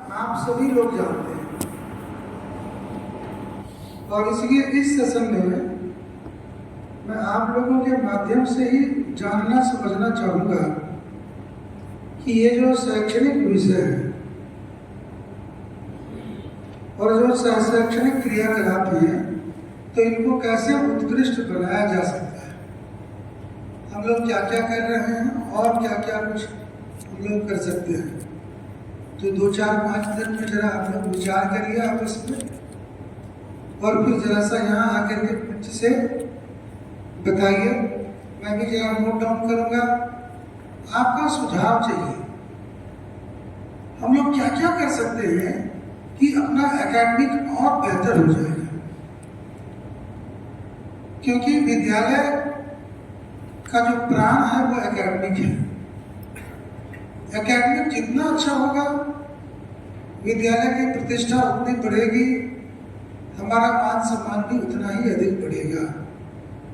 आप सभी लोग जानते हैं, और इसलिए इस सेशन में मैं आप लोगों के माध्यम से ही जानना समझना चाहूँगा कि ये जो शैक्षणिक विषय है और जो शैक्षणिक क्रियाकलाप हैं, तो इनको कैसे उत्कृष्ट बनाया जा सकता है, हम लोग क्या क्या कर रहे हैं और क्या क्या कुछ हम लोग कर सकते हैं। तो 2-4-5 मिनट में जरा आप लोग विचार करिए आपस में, और फिर जरा सा यहाँ आकर के मंच से बताइए। मैं भी जरा नोट डाउन करूँगा, आपका सुझाव चाहिए। हम लोग क्या क्या कर सकते हैं कि अपना एकेडमिक और बेहतर हो जाएगा, क्योंकि विद्यालय का जो प्राण है वो एकेडमिक है। एकेडमिक जितना अच्छा होगा, विद्यालय की प्रतिष्ठा उतनी बढ़ेगी, हमारा मान सम्मान भी उतना ही अधिक बढ़ेगा।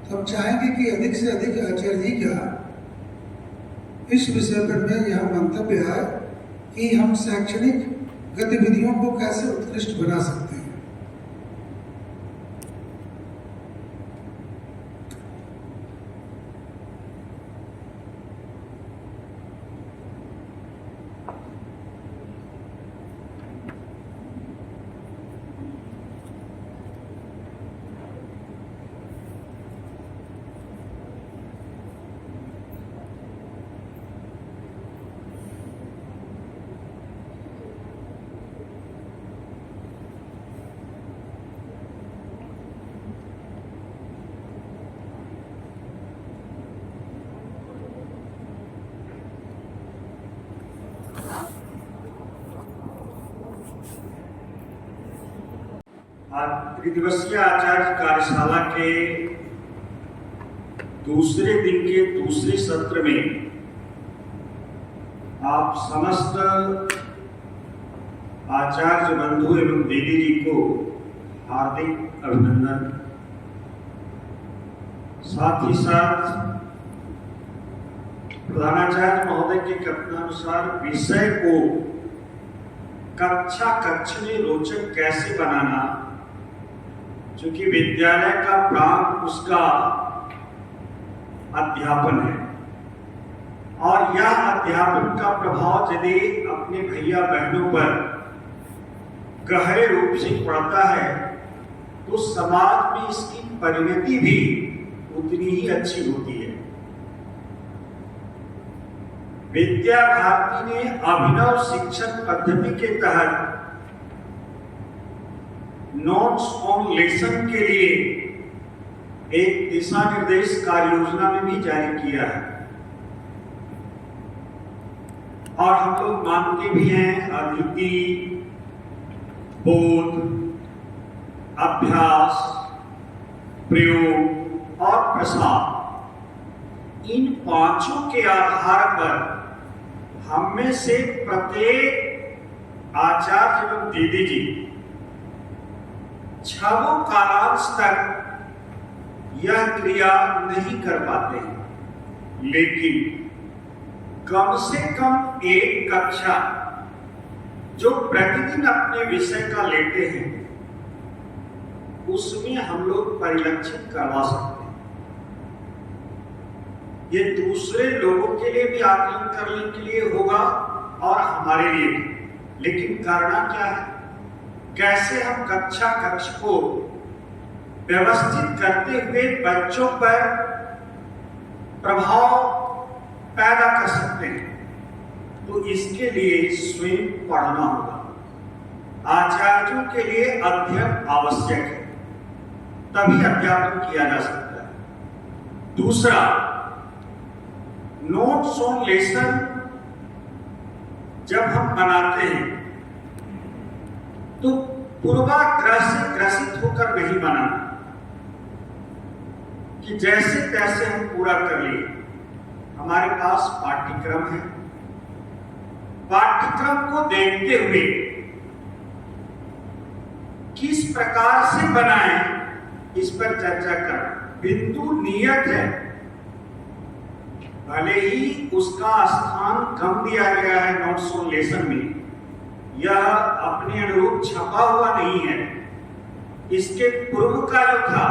तो हम चाहेंगे कि अधिक से अधिक आचार्य जी का इस विषय पर में यह मंतव्य है कि हम शैक्षणिक गतिविधियों को कैसे उत्कृष्ट बना सकते हैं। आज त्रिदिवसीय आचार्य कार्यशाला के दूसरे दिन के दूसरे सत्र में आप समस्त आचार्य बंधु एवं दीदी जी को हार्दिक अभिनंदन। साथ ही साथ प्रधानाचार्य महोदय के कथनानुसार विषय को कक्ष में रोचक कैसे बनाना, क्योंकि विद्यालय का प्राण उसका अध्यापन है, और यह अध्यापन का प्रभाव यदि अपने भैया बहनों पर गहरे रूप से पड़ता है तो समाज में इसकी परिणति भी उतनी ही अच्छी होती है। विद्या भारती ने अभिनव शिक्षण पद्धति के तहत नोट्स ऑन लेसन के लिए एक दिशा निर्देश कार्य योजना में भी जारी किया है, और हम लोग मानते भी हैं अद्वितीय, बोध, अभ्यास, प्रयोग और प्रसार, इन पांचों के आधार पर हम में से प्रत्येक आचार्य एवं दीदी जी 6 कालांश तक यह क्रिया नहीं कर पाते हैं, लेकिन कम से कम एक कक्षा जो प्रतिदिन अपने विषय का लेते हैं उसमें हम लोग परिलक्षित करवा सकते हैं। ये दूसरे लोगों के लिए भी आकलन करने के लिए होगा और हमारे लिए भी, लेकिन करना क्या है, कैसे हम कक्ष को व्यवस्थित करते हुए बच्चों पर प्रभाव पैदा कर सकते हैं। तो इसके लिए स्वयं पढ़ना होगा। आचार्यों के लिए अध्ययन आवश्यक है, तभी अध्यापन किया जा सकता है। दूसरा, नोट्स ऑन लेसन जब हम बनाते हैं तो पूर्वाग्रह से ग्रसित होकर नहीं बनाना कि जैसे तैसे हम पूरा कर लिए। हमारे पास पाठ्यक्रम है, पाठ्यक्रम को देखते हुए किस प्रकार से बनाएं इस पर चर्चा करना। बिंदु नियत है, भले ही उसका स्थान कम दिया गया है नोट्स ऑन लेसन में, यह अपने अनुरूप छपा हुआ नहीं है। इसके पूर्व का जो था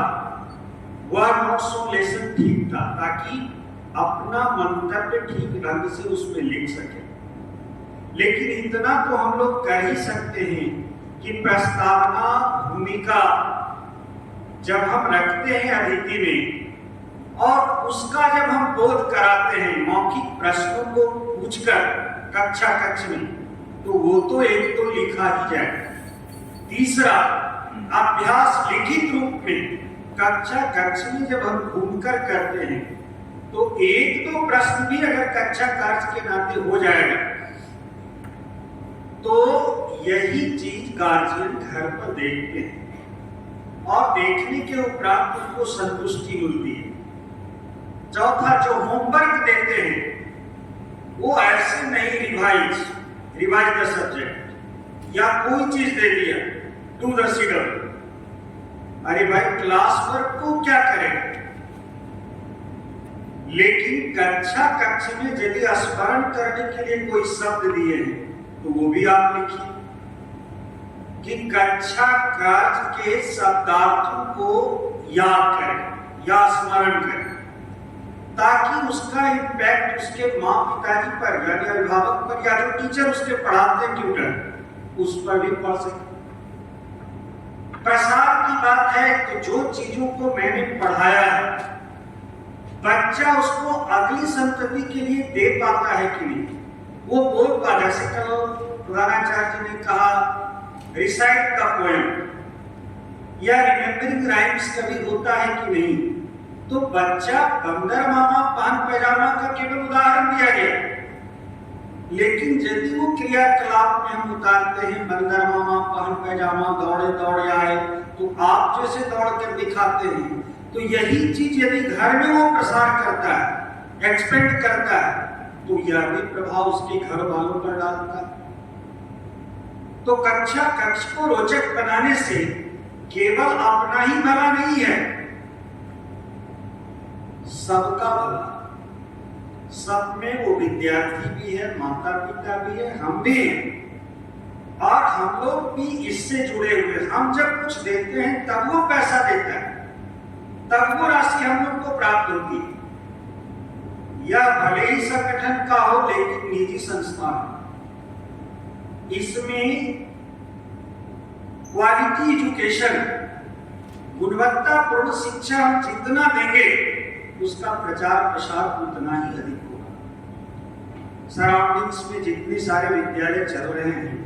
वह नोट्स ऑन लेसन ठीक था, ताकि अपना मंतव्य ठीक ढंग से उसमें लिख सके। लेकिन इतना तो हम लोग कर ही सकते हैं कि प्रस्तावना भूमिका जब हम रखते हैं अतिथि में, और उसका जब हम बोध कराते हैं मौखिक प्रश्नों को पूछकर कक्षा कक्ष में, तो वो तो एक तो लिखा ही जाए। तीसरा, अभ्यास लिखित रूप में कक्षा कक्ष में जब हम घूमकर करते हैं, तो एक दो प्रश्न भी अगर कक्षा कार्य के नाते हो जाएगा, तो यही चीज गार्जियन घर पर देखते हैं और देखने के उपरांत उनको संतुष्टि मिलती है। चौथा, जो होमवर्क देते हैं वो ऐसे नहीं रिवाइज द सब्जेक्ट या कोई चीज दे दिया टू द सीडर। अरे भाई, क्लास वर्क को क्या करें? लेकिन कक्षा कक्ष में यदि स्मरण करने के लिए कोई शब्द दिए हैं तो वो भी आप लिखिए कि कक्षा कार्य के शब्दार्थों को याद करें या स्मरण करें, ताकि उसका इम्पैक्ट उसके माँ पिताजी पर यानी अभिभावक पर या जो टीचर उसके पढ़ाते हैं ट्यूटर, उस पर भी पढ़ सके। प्रसार की बात है तो जो चीजों को मैंने पढ़ाया है, बच्चा उसको अगली संतति के लिए दे पाता है कि नहीं, वो बोल पा। जैसे कल प्रधानाचार्य जी ने कहा रिसाइट द पोएम या रिमेम्बरिंग राइम्स कभी होता है कि नहीं, तो बच्चा बंदर मामा पान पैजामा का केवल उदाहरण दिया गया, लेकिन यदि वो क्रियाकलाप में हम उतारते हैं बंदर मामा पान पैजामा दौड़े दौड़े आए, तो आप जैसे दौड़ कर दिखाते हैं, तो यही चीज यदि घर में वो प्रसार करता है, एक्सपेंड करता है, तो यह भी प्रभाव उसके घर वालों पर डालता है। तो कक्षा कक्ष को रोचक बनाने से केवल अपना ही भला नहीं है, सबका भला। सब में वो विद्यार्थी भी है, माता पिता भी है, हम भी हैं, और हम लोग भी इससे जुड़े हुए। हम जब कुछ देते हैं तब वो पैसा देता है, तब वो राशि हम लोग को प्राप्त होती है। यह भले ही संगठन का हो, लेकिन निजी संस्थान, इसमें क्वालिटी एजुकेशन, गुणवत्तापूर्ण शिक्षा हम जितना देंगे उसका प्रचार प्रसार उतना ही अधिक होगा। सराउंडिंग्स में जितने सारे विद्यालय चल रहे हैं,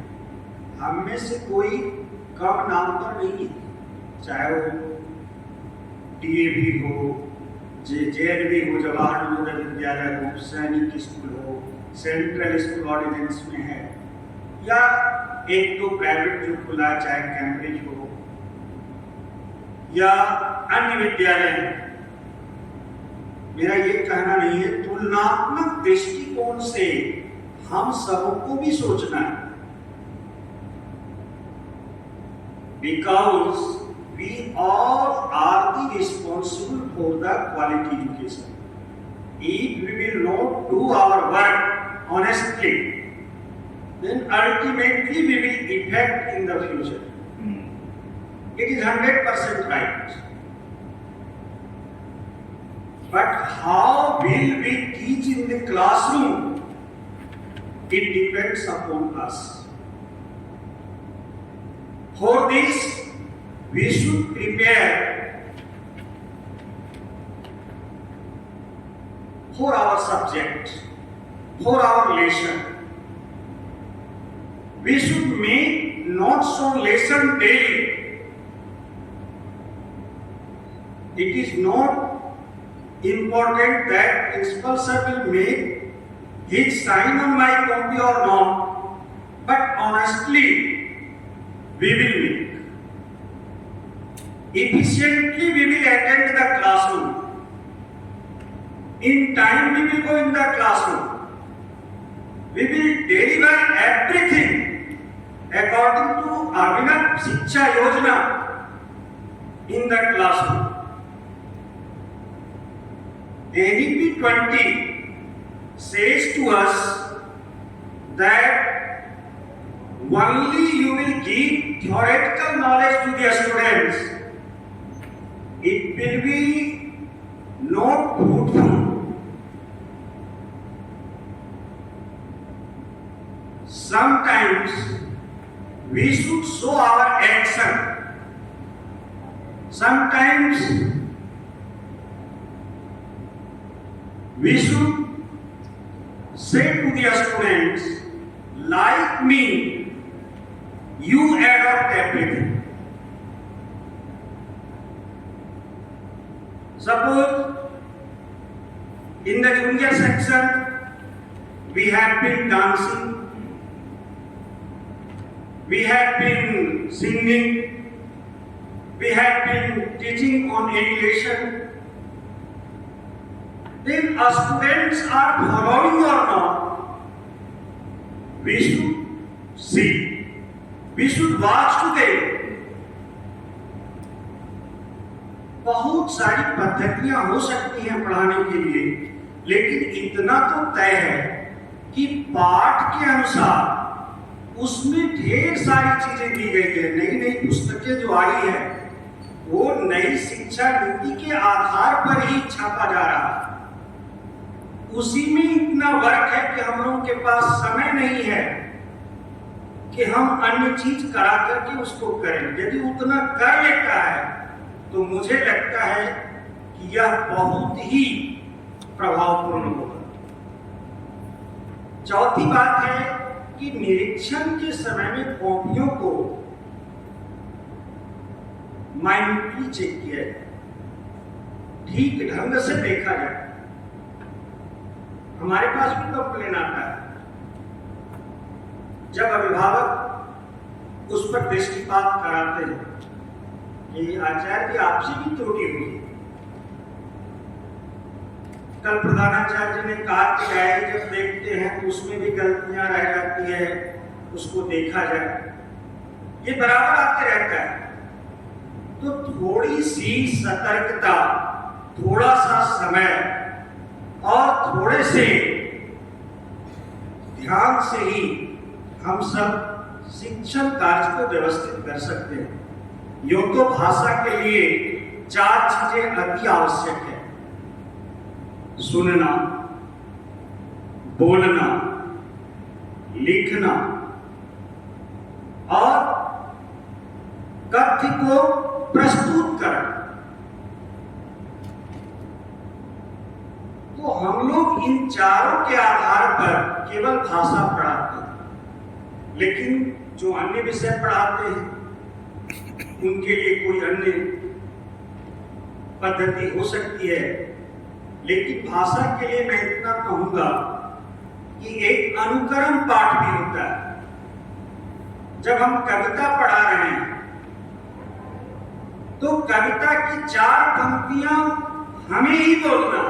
हम में से कोई कम नाम पर नहीं है, चाहे वो DAV हो, JNV हो, जवाहर नवोदय विद्यालय हो, सैनिक स्कूल हो, सेंट्रल स्कूल ऑर्डिनेंस में है, या एक तो प्राइवेट जो खुला, चाहे कैम्ब्रिज हो या अन्य विद्यालय हैं। मेरा ये कहना नहीं है, तुलनात्मक दृष्टिकोण से हम सबको भी सोचना है, because we all are the responsible for the quality education. If we will not do our work honestly, then ultimately we will affect in the future. It is 100% right. But how will we teach in the classroom? It depends upon us. For this, we should prepare for our subject, for our lesson. We should make notes on lesson daily. It is not important that principal sir will make his sign on my copy or not, but honestly we will make. Efficiently we will attend the classroom. In time we will go in the classroom. We will deliver everything according to Abhinav Shiksha Yojana in the classroom. ADP 20 says to us that only you will give theoretical knowledge to the students, it will be not fruitful. Sometimes we should show our action. Sometimes we should say to the students, like me, you adopt everything. Suppose in the junior section we have been dancing, we have been singing, we have been teaching on animation. Then our students are following or not, we should see, we should watch together. बहुत सारी पद्धतियां हो सकती हैं पढ़ाने के लिए, लेकिन इतना तो तय है कि पाठ के अनुसार उसमें ढेर सारी चीजें दी गई है। नई नई पुस्तकें जो आई है वो नई शिक्षा नीति के आधार पर ही छापा जा रहा है। उसी में इतना वर्क है कि हम लोगों के पास समय नहीं है कि हम अन्य चीज करा करके उसको करें। यदि उतना कर लेता है तो मुझे लगता है कि यह बहुत ही प्रभावपूर्ण होगा। चौथी बात है कि निरीक्षण के समय में कॉपियों को माइन्यूटली चेक किया जाए, ठीक ढंग से देखा जाए। हमारे पास भी कंप्लेन आता है जब अभिभावक उस पर दृष्टिपात कराते हैं कि आचार्य जी आपसे भी त्रुटि हुई। कल प्रधानाचार्य जी ने कहा कि डायरी जब देखते हैं तो उसमें भी गलतियां रह जाती है, उसको देखा जाए। ये बराबर आते रहता है। तो थोड़ी सी सतर्कता, थोड़ा सा समय और थोड़े से ध्यान से ही हम सब शिक्षण कार्य को व्यवस्थित कर सकते हैं। योग तो भाषा के लिए 4 चीजें अति आवश्यक है: सुनना, बोलना, लिखना और कथ्य को प्रस्तुत करना। तो हम लोग इन चारों के आधार पर केवल भाषा पढ़ाते हैं, लेकिन जो अन्य विषय पढ़ाते हैं उनके लिए कोई अन्य पद्धति हो सकती है। लेकिन भाषा के लिए मैं इतना कहूंगा कि एक अनुकरण पाठ भी होता है। जब हम कविता पढ़ा रहे हैं तो कविता की 4 पंक्तियां हमें ही बोलना।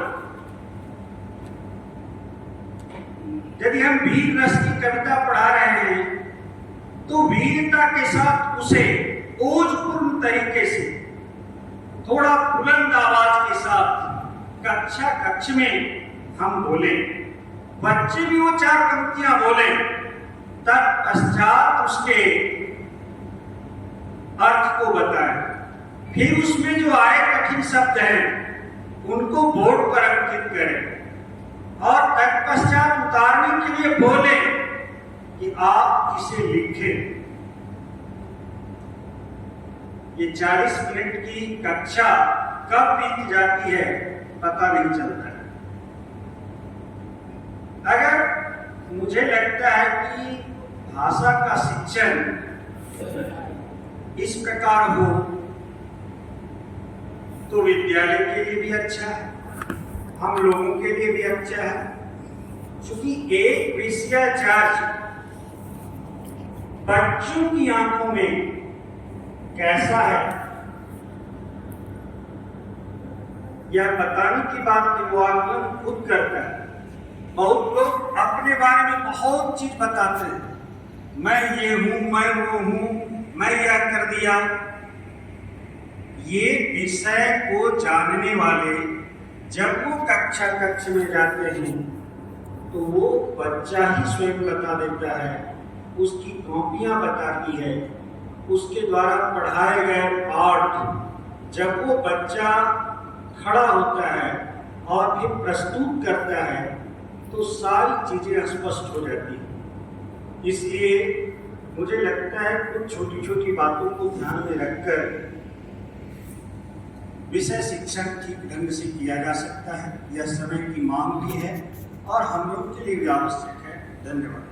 यदि हम वीर रस की कविता पढ़ा रहे हैं तो वीरता के साथ उसे ओजपूर्ण तरीके से, थोड़ा बुलंद आवाज के साथ कक्ष में हम बोले। बच्चे भी वो 4 पंक्तियां बोले, तत्पश्चात उसके अर्थ को बताएं। फिर उसमें जो आए कठिन शब्द हैं उनको बोर्ड पर अंकित करें और तत्पश्चात उतारने के लिए बोले कि आप इसे लिखें। ये 40 मिनट की कक्षा कब बीत जाती है पता नहीं चलता है। अगर मुझे लगता है कि भाषा का शिक्षण इस प्रकार हो तो विद्यालय के लिए भी अच्छा है, हम लोगों के लिए भी अच्छा है। क्योंकि एक विषयाचार्य बच्चों की आंखों में कैसा है यह बताने की बात की वो आकलन खुद करता है। बहुत लोग अपने बारे में बहुत चीज बताते हैं, मैं ये हूं, मैं वो हूं, मैं यह कर दिया। ये विषय को जानने वाले जब वो कक्ष में जाते हैं तो वो बच्चा ही स्वयं बता देता है उसकी कॉपियां बताती है, उसके द्वारा पढ़ाए गए पाठ जब वो बच्चा खड़ा होता है और फिर प्रस्तुत करता है तो सारी चीजें स्पष्ट हो जाती हैं। इसलिए मुझे लगता है कुछ छोटी छोटी बातों को ध्यान में रखकर विषय शिक्षण ठीक ढंग से किया जा सकता है। यह समय की मांग भी है और हम लोग के लिए भी आवश्यक है। धन्यवाद।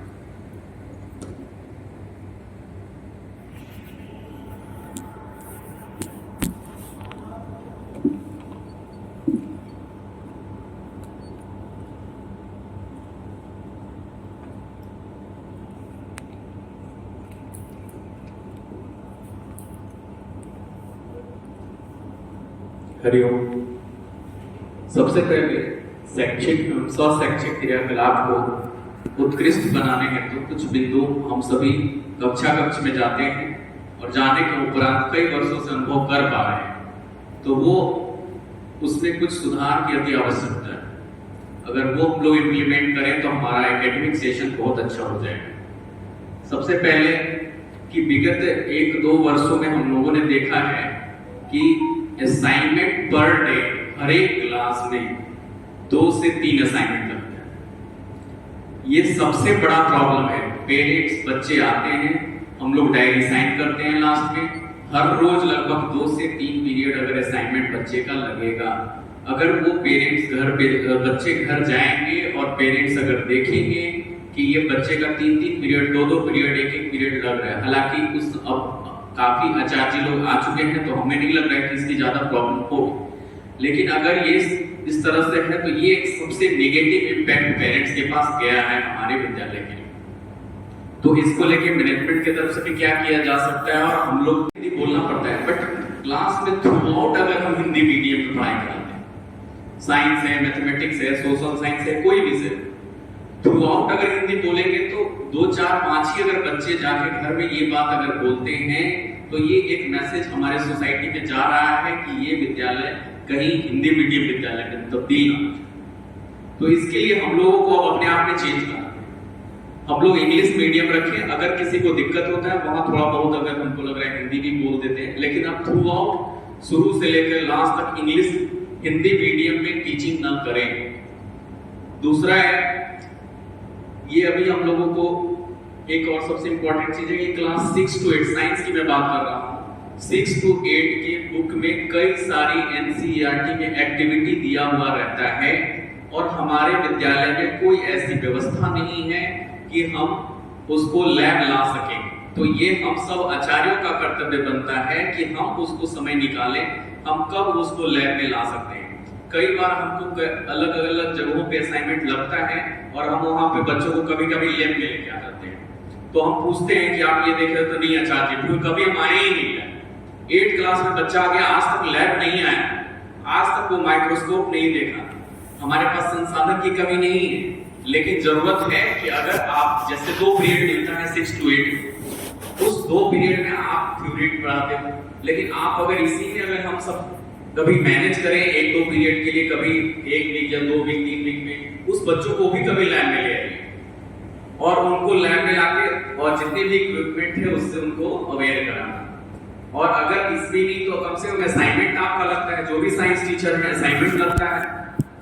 हरिओम। सबसे पहले शैक्षिक क्रियाकलाप को उत्कृष्ट बनाने हेतु कुछ बिंदु हम सभी कक्ष में जाते हैं और जाने के उपरांत कई वर्षों से अनुभव कर पा रहे हैं, तो वो उसमें कुछ सुधार की अति आवश्यकता है। अगर वो हम लोग इम्प्लीमेंट करें तो हमारा एकेडमिक सेशन बहुत अच्छा हो जाएगा। सबसे पहले कि विगत 1-2 वर्षों में हम लोगों ने देखा है कि असाइनमेंट पर डे हर एक क्लास में 2 से 3 असाइनमेंट लगते हैं। ये सबसे बड़ा प्रॉब्लम है। पेरेंट्स, बच्चे आते हैं, हम लोग डायरी साइन करते हैं लास्ट में, हर रोज लगभग 2 से 3 पीरियड अगर असाइनमेंट बच्चे का लगेगा। अगर वो पेरेंट्स बच्चे घर जाएंगे और पेरेंट्स अगर देखेंगे कि ये बच्चे का 3-3 पीरियड, 2-2 पीरियड, 1-1 पीरियड लग रहा है, हालांकि उस अब काफी आचार्य लोग आ चुके हैं तो हमें नहीं लग रहा है कि इसकी ज्यादा प्रॉब्लम होगी, लेकिन अगर ये इस तरह से है तो ये एक सबसे नेगेटिव इम्पैक्ट पेरेंट्स के पास गया है हमारे विद्यालय के लिए। तो इसको लेके मैनेजमेंट की तरफ से भी क्या किया जा सकता है, और हम लोग हिंदी बोलना पड़ता है, बट क्लास में थ्रू आउट अगर हम हिंदी मीडियम में पढ़ाई कराते हैं, साइंस है, मैथमेटिक्स है, सोशल साइंस है, कोई भी से थ्रू आउट अगर हिंदी बोलेंगे तो 2-4-5 ही अगर बच्चे जाके घर में ये बात अगर बोलते हैं तो ये एक मैसेज हमारे सोसाइटी में जा रहा है कि ये विद्यालय कहीं हिंदी मीडियम विद्यालय में तब्दील ना हो। तो इसके लिए हम लोगों को अब अपने आप में चेंज करना है। हम लोग इंग्लिश मीडियम रखें, अगर किसी को दिक्कत होता है वहां थोड़ा बहुत अगर हमको लग रहा है हिंदी भी बोल देते हैं, लेकिन अब थ्रू आउट शुरू से लेकर लास्ट तक इंग्लिश हिंदी मीडियम में टीचिंग ना करें। दूसरा है, ये अभी हम लोगों को एक और सबसे इंपॉर्टेंट चीज है कि क्लास 6 to 8 साइंस की मैं बात कर रहा हूँ, 6 to 8 के बुक में कई सारी एनसीईआरटी में एक्टिविटी दिया हुआ रहता है और हमारे विद्यालय में कोई ऐसी व्यवस्था नहीं है कि हम उसको लैब ला सकें। तो ये हम सब आचार्यों का कर्तव्य बनता है कि हम उसको समय निकालें, हम कब उसको लैब में ला सकते हैं। कई बार हमको अलग अलग जगहों पे असाइनमेंट लगता है और हम वहां पे बच्चों को कभी कभी लैब में लेके आ जाते हैं, तो हम पूछते हैं कि आप ये देख रहे तो नहीं आचार्य, क्योंकि कभी हम आए ही नहीं है। 8 क्लास में बच्चा आ गया, आज तक लैब नहीं आया, आज तक वो माइक्रोस्कोप नहीं देखा। हमारे पास संसाधन की कमी नहीं है, लेकिन जरूरत है कि अगर आप जैसे 2 पीरियड मिलता है 6 to 8, उस 2 पीरियड में आप थ्योरी पढ़ाते हो, लेकिन आप अगर इसी में अगर हम सब कभी मैनेज करें 1-2 पीरियड के लिए, कभी 1 वीक या 2 वीक 3 वीक में उस बच्चों को भी कभी लैब में ले आइए और उनको लैब में लाके और जितने भी इक्विपमेंट है उससे उनको अवेयर कराना। और अगर इसमें नहीं तो कम से कम असाइनमेंट आपका लगता है, जो भी साइंस टीचर है असाइनमेंट लगता है,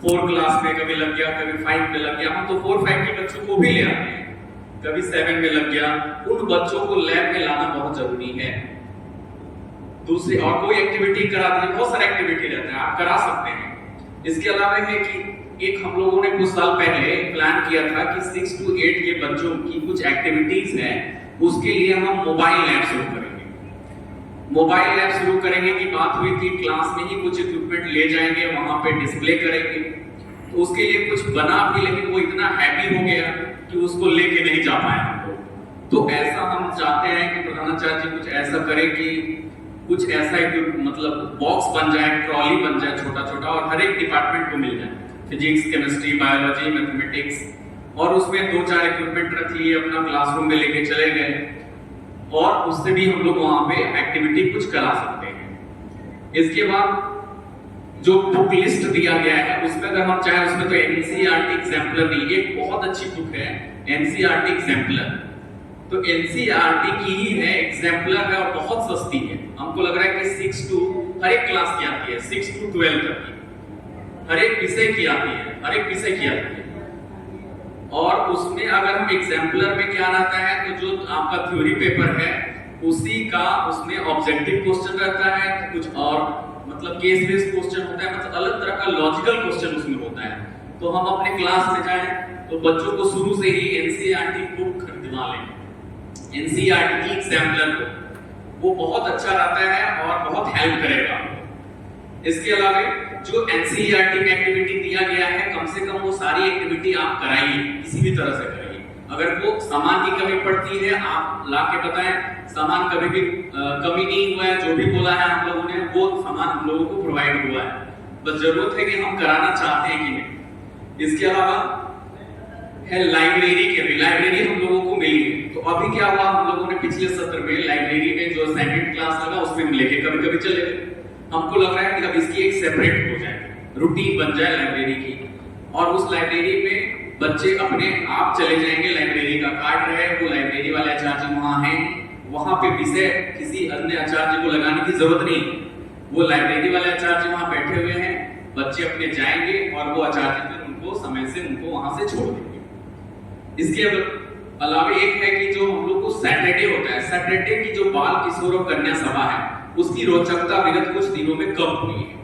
4 क्लास में कभी लग गया, कभी 5 में लग गया, हम तो 4-5 के बच्चों को भी ले आते हैं, कभी 7 में लग गया, उन बच्चों को लैब में लाना बहुत जरूरी है। दूसरी और कोई एक्टिविटी कराते हैं, बहुत सारे एक्टिविटी रहते हैं, आप करा सकते हैं। इसके अलावा है कि एक हम लोगों ने कुछ साल पहले प्लान किया था कि 6 to 8 के बच्चों की कुछ एक्टिविटीज हैं, उसके लिए हम मोबाइल लैब शुरू करेंगे। मोबाइल लैब शुरू करेंगे की बात हुई थी, क्लास में ही कुछ इक्विपमेंट ले जाएंगे, वहां पे डिस्प्ले करेंगे। तो उसके लिए कुछ बना भी, लेकिन वो इतना हैवी हो गया कि उसको लेके नहीं जा पाए हम लोग। तो ऐसा हम चाहते हैं कि प्रधानाचार्य जी कुछ ऐसा करें कि कुछ ऐसा मतलब बॉक्स बन जाए, ट्रॉली बन जाए छोटा छोटा, और हर एक डिपार्टमेंट को मिल जाए, फिजिक्स, केमिस्ट्री, बायोलॉजी, मैथमेटिक्स, और उसमें 2-4 इक्विपमेंट रख लिए, अपना क्लासरूम में लेके चले गए और उससे भी हम लोग वहां पे एक्टिविटी कुछ करा सकते हैं। इसके बाद जो बुक लिस्ट दिया गया है उसमें अगर हम चाहे उसमें तो एनसीईआरटी एग्जाम्पलर नहीं, एक बहुत अच्छी बुक है एनसीईआरटी एग्जाम्पलर, तो एनसीईआरटी की ही है, एग्जाम्पलर है और बहुत सस्ती है। हमको लग रहा है कि 6 to हर एक क्लास की आती है, 6 to 12 तक की हर एक विषय की आती है, हर एक विषय की आती है। और उसमें अगर हम एग्जाम्पलर में क्या रहता है, तो जो आपका थ्योरी पेपर है उसी का उसमें ऑब्जेक्टिव क्वेश्चन रहता है, कुछ और मतलब केस बेस्ड क्वेश्चन होता है, मतलब अलग तरह का लॉजिकल क्वेश्चन उसमें होता है। तो हम अपने क्लास में जाएं तो बच्चों को शुरू से ही एनसीईआरटी बुक खरीदवा लें, एनसीईआरटी की एग्जाम्पलर को, वो बहुत अच्छा रहता है और बहुत हेल्प करेगा। इसके अलावा जो एनसीईआरटी में एक्टिविटी दिया गया है, कम से कम वो सारी एक्टिविटी आप कराइए, किसी भी तरह से कराइए। अगर वो सामान की कमी पड़ती है, आप ला के बताएं, सामान कभी भी कमी नहीं हुआ है, जो भी बोला है हम लोगों ने वो सामान हम लोगों को प्रोवाइड हुआ है, बस जरूरत है कि हम कराना चाहते हैं कि नहीं। इसके अलावा है लाइब्रेरी के भी, लाइब्रेरी हम लोगों को मिली है। तो अभी क्या हुआ, हम लोगों ने पिछले सत्र में लाइब्रेरी में जो असाइनमेंट क्लास लगा उसमें हम लेके कभी कभी चले गए। हमको लग रहा है कि अब इसकी एक सेपरेट हो जाए, रूटीन बन जाए लाइब्रेरी की, और उस लाइब्रेरी में बच्चे अपने आप चले जाएंगे, लाइब्रेरी का कार्ड रहे, वो लाइब्रेरी वाले आचार्य वहां हैं, वहां पे विषय किसी अन्य आचार्य को लगाने की जरूरत नहीं, वो लाइब्रेरी वाले आचार्य वहां बैठे हुए हैं, बच्चे अपने जाएंगे और वो आचार्य फिर उनको समय से उनको वहां से छोड़ देंगे। इसके अलावा एक है कि जो हम लोग को सैटरडे होता है, सैटरडे की जो बाल किशोर और कन्या सभा है उसकी रोचकता विगत कुछ दिनों में कम हुई है,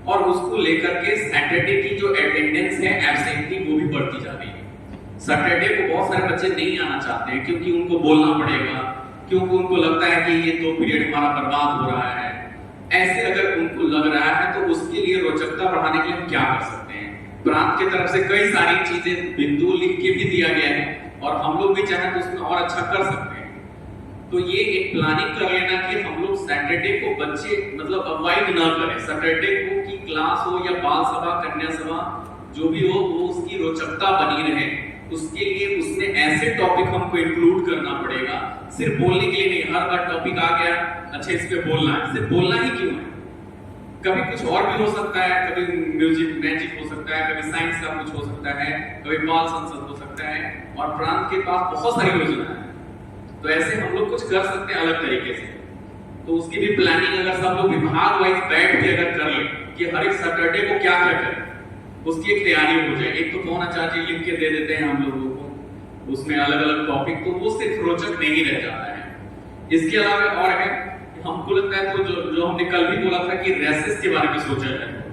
और उसको लेकर के सैटरडे की जो अटेंडेंस है, एब्सेंटी, वो भी बढ़ती जा रही है। सैटरडे को बहुत सारे बच्चे नहीं आना चाहते हैं क्योंकि उनको बोलना पड़ेगा, क्योंकि उनको लगता है कि ये 2 पीरियड हमारा बर्बाद हो रहा है। ऐसे अगर उनको लग रहा है तो उसके लिए रोचकता बढ़ाने के लिए हम क्या कर सकते हैं। प्रांत की तरफ से कई सारी चीजें बिंदु लिख के भी दिया गया है, और हम लोग भी चाहें तो उसमें और अच्छा कर सकते हैं। तो ये एक प्लानिंग कर लेना कि हम लोग सैटरडे को बच्चे मतलब अवॉइड ना करें, सैटरडे को की क्लास हो या बाल सभा, कन्या सभा जो भी हो, वो उसकी रोचकता बनी रहे। उसके लिए उसमें ऐसे टॉपिक हमको इंक्लूड करना पड़ेगा, सिर्फ बोलने के लिए नहीं। हर बार टॉपिक आ गया, अच्छा इस पे बोलना है, सिर्फ बोलना ही क्यों है, कभी कुछ और भी हो सकता है, कभी म्यूजिक मैजिक हो सकता है, कभी साइंस का कुछ हो सकता है, कभी बाल संसद हो सकता है, और प्रांत के पास बहुत सारी योजना है। तो ऐसे हम लोग कुछ कर सकते हैं अलग तरीके से। तो उसकी भी प्लानिंग अगर सब लोग विभाग वाइज बैठ के अगर कर लें कि हर एक सैटरडे को क्या क्या करें, उसकी एक तैयारी हो जाए। एक तो कौन आचार्य लिख के दे देते हैं हम लोगों को, उसमें अलग अलग टॉपिक, तो वो सिर्फ रोचक नहीं रह जाता है। इसके अलावा और है, हमको लगता है तो जो हमने कल भी बोला था कि रेसेस के बारे में सोचा जाए,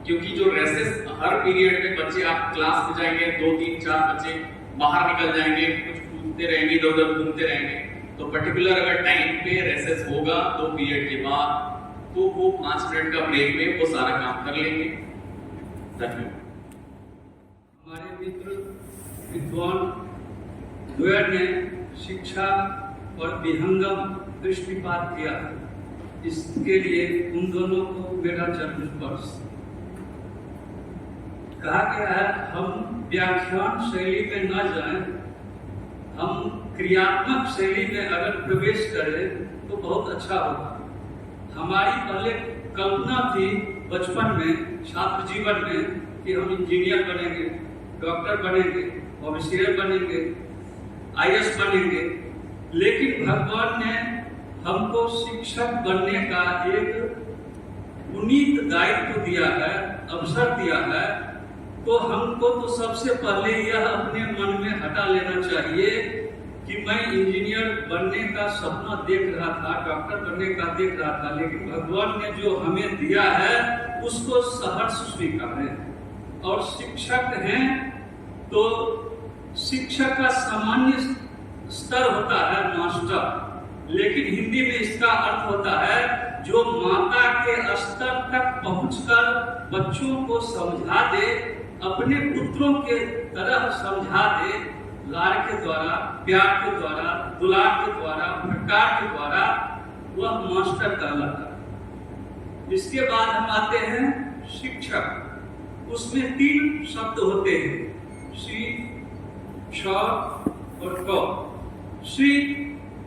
क्योंकि जो रेसेस हर पीरियड में बच्चे, आप क्लास में जाएंगे 2, 3, 4 बच्चे बाहर निकल जाएंगे, कुछ कूदते रहेंगे, इधर उधर घूमते रहेंगे। तो पर्टिकुलर अगर टाइम पे रेसेस होगा 2 पीरियड के बाद, तो वो 5 मिनट का ब्रेक में वो सारा काम कर लेंगे। धन्यवाद। हमारे मित्र विद्वान द्वयर ने शिक्षा और विहंगम दृष्टिपात किया, इसके लिए उन दोनों को मेरा चरण स्पर्श। कहा गया है हम व्याख्यान शैली में न जाएं, हम क्रियात्मक शैली में अगर प्रवेश करें तो बहुत अच्छा होगा। हमारी पहले कल्पना थी बचपन में, छात्र जीवन में, कि हम इंजीनियर बनेंगे, डॉक्टर बनेंगे, ऑफिसर बनेंगे, आईएएस बनेंगे, लेकिन भगवान ने हमको शिक्षक बनने का एक पुनीत दायित्व दिया है, अवसर दिया है। तो हमको तो सबसे पहले यह अपने मन में हटा लेना चाहिए कि मैं इंजीनियर बनने का सपना देख रहा था, डॉक्टर बनने का देख रहा था, लेकिन भगवान ने जो हमें दिया है उसको सहर्ष स्वीकारें। और शिक्षक हैं तो शिक्षक का सामान्य स्तर होता है मास्टर, लेकिन हिंदी में इसका अर्थ होता है जो माता के स्तर तक पहुंचकर बच्चों को समझा दे, अपने पुत्रों के तरह समझा दे, लाड़ के द्वारा, प्यार के द्वारा, दुलार के द्वारा, फटकार के द्वारा, वह मास्टर कहलाता है। इसके बाद हम आते हैं शिक्षक। उसमें 3 शब्द होते हैं, शी, श और क। शी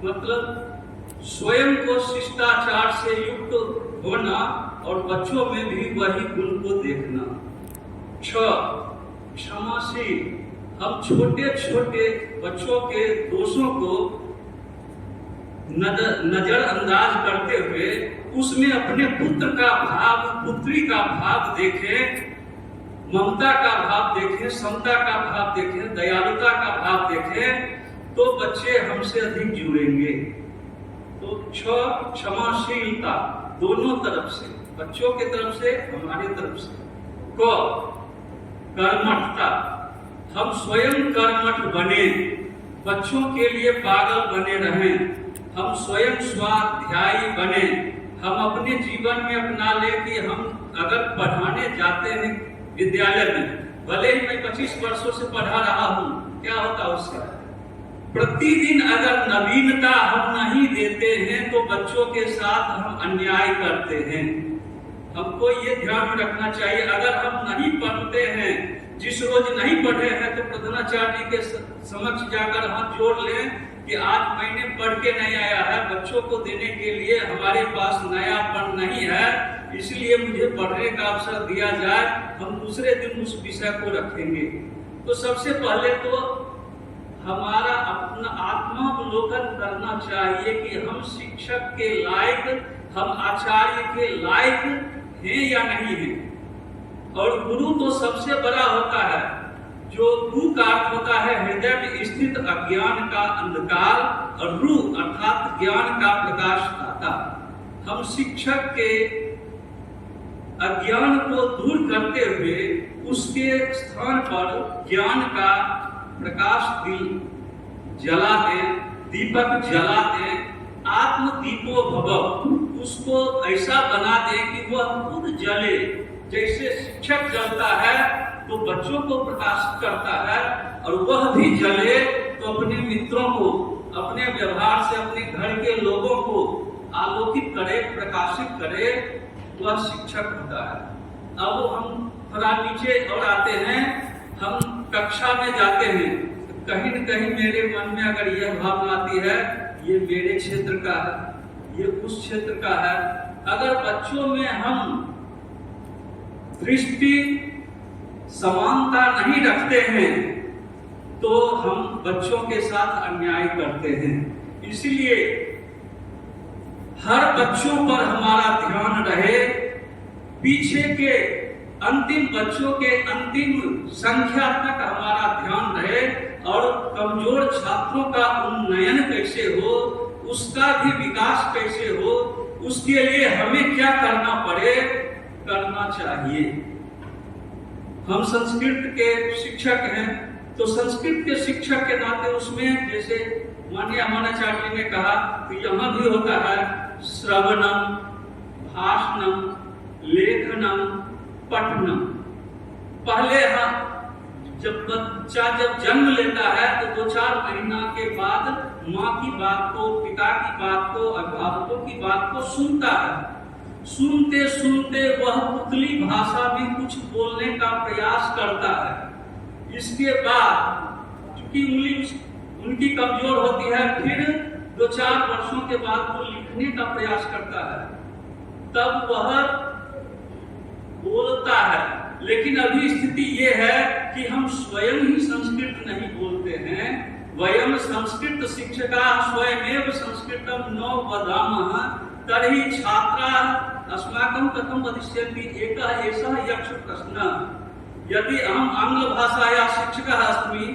मतलब स्वयं को शिष्टाचार से युक्त होना और बच्चों में भी वही गुण को देखना। क्ष, क्षमाशील, हम छोटे छोटे बच्चों के दोषों को नजरअंदाज करते हुए उसमें अपने पुत्र का भाव, पुत्री का भाव देखें, ममता का भाव देखें, समता का भाव देखें, दयालुता का भाव देखें, तो बच्चे हमसे अधिक जुड़ेंगे। तो क्षमाशीलता दोनों तरफ से, बच्चों की तरफ से, हमारी तरफ से। कर्मठता, हम स्वयं कर्मठ बने, बच्चों के लिए पागल बने रहें, हम स्वयं स्वाध्यायी बने, हम अपने जीवन में अपना ले कि हम अगर पढ़ाने जाते हैं विद्यालय में, भले ही मैं 25 वर्षों से पढ़ा रहा हूँ, क्या होता उससे? प्रतिदिन अगर नवीनता हम नहीं देते हैं तो बच्चों के साथ हम अन्याय करते हैं। हमको ये ध्यान में रखना चाहिए, अगर हम नहीं पढ़ते हैं, जिस रोज नहीं पढ़े हैं, तो प्रधानाचार्य के समक्ष जाकर हाथ जोड़ लें कि आज मैंने पढ़ के नहीं आया है, बच्चों को देने के लिए हमारे पास नयापन नहीं है, इसलिए मुझे पढ़ने का अवसर दिया जाए, हम दूसरे दिन उस विषय को रखेंगे। तो सबसे पहले तो हमारा अपना आत्मावलोकन करना चाहिए कि हम शिक्षक के लायक, हम आचार्य के लायक हैं या नहीं हैं। और गुरु तो सबसे बड़ा होता है, जो गु का अर्थ होता है हृदय में स्थित अज्ञान का अंधकार, और रु अर्थात ज्ञान का प्रकाश दाता। हम शिक्षक के अज्ञान को दूर करते हुए उसके स्थान पर ज्ञान का प्रकाश दिल जला दें, दीपक जला दें, आत्म दीपो भव, उसको ऐसा बना दें कि वह खुद जले। जैसे शिक्षक जलता है तो बच्चों को प्रकाशित करता है, और वह भी जले तो अपने मित्रों को, अपने व्यवहार से अपने घर के लोगों को आलोकित करे, प्रकाशित करे, वह शिक्षक होता है। अब हम थोड़ा नीचे और आते हैं, हम कक्षा में जाते हैं, कहीं न कहीं मेरे मन में अगर यह भावना आती है ये मेरे क्षेत्र का है, ये उस क्षेत्र का है, अगर बच्चों में हम दृष्टि समानता नहीं रखते हैं तो हम बच्चों के साथ अन्याय करते हैं। इसलिए हर बच्चों पर हमारा ध्यान रहे, पीछे के अंतिम बच्चों के अंतिम संख्या तक हमारा ध्यान रहे, और कमजोर छात्रों का उन्नयन कैसे हो, उसका भी विकास कैसे हो, उसके लिए हमें क्या करना पड़े, करना चाहिए। हम संस्कृत के शिक्षक हैं, तो संस्कृत के शिक्षक के नाते उसमें जैसे माननीय आचार्य ने कहा, तो यहाँ भी होता है श्रवणम, भाषणम, लेखनम, पठनम। पहले हम जब बच्चा जन्म लेता है तो 2-4 महीना के बाद माँ की बात को, पिता की बात को, अभिभावकों की बात को सुनता है। सुनते सुनते वह पुतली भाषा में कुछ बोलने का प्रयास करता है। इसके बाद चूंकि उंगली उनकी कमजोर होती है, फिर 2-4 वर्षों के बाद वो लिखने का प्रयास करता है, तब वह बोलता है। लेकिन अभी स्थिति ये है कि हम स्वयं ही संस्कृत नहीं बोलते हैं। वयम संस्कृत शिक्षका स्वयमेव संस्कृतम न वदामः तर्हि छात्रा अस्माकं कथं वदिष्यन्ति। एकः एषः यक्ष प्रश्नः। यदि अहम आंग्ल भाषायाः शिक्षकः अस्मि,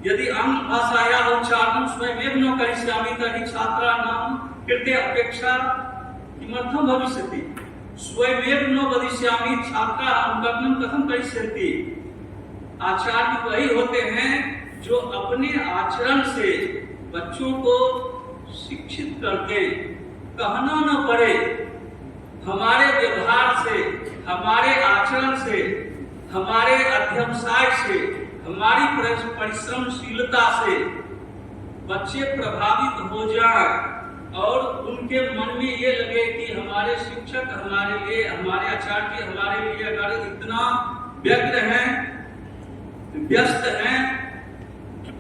यदि आंग्ल भाषायाः उच्चारणं स्वयमेव न करिष्यामि तर्हि छात्राणां कृते अपेक्षा किमर्थं भविष्यति। स्वयमेव न वदिष्यामि छात्रा अनुकरणं कथं करिष्यन्ति। आचार्य वही होते हैं जो अपने आचरण से बच्चों को शिक्षित करके, कहना न पड़े, हमारे व्यवहार से, हमारे आचरण से, हमारे अध्यवसाय से, हमारी परिश्रमशीलता से बच्चे प्रभावित हो जाएं और उनके मन में ये लगे कि हमारे शिक्षक हमारे लिए, हमारे आचार्य हमारे लिए अगर इतना व्यग्र हैं, व्यस्त हैं,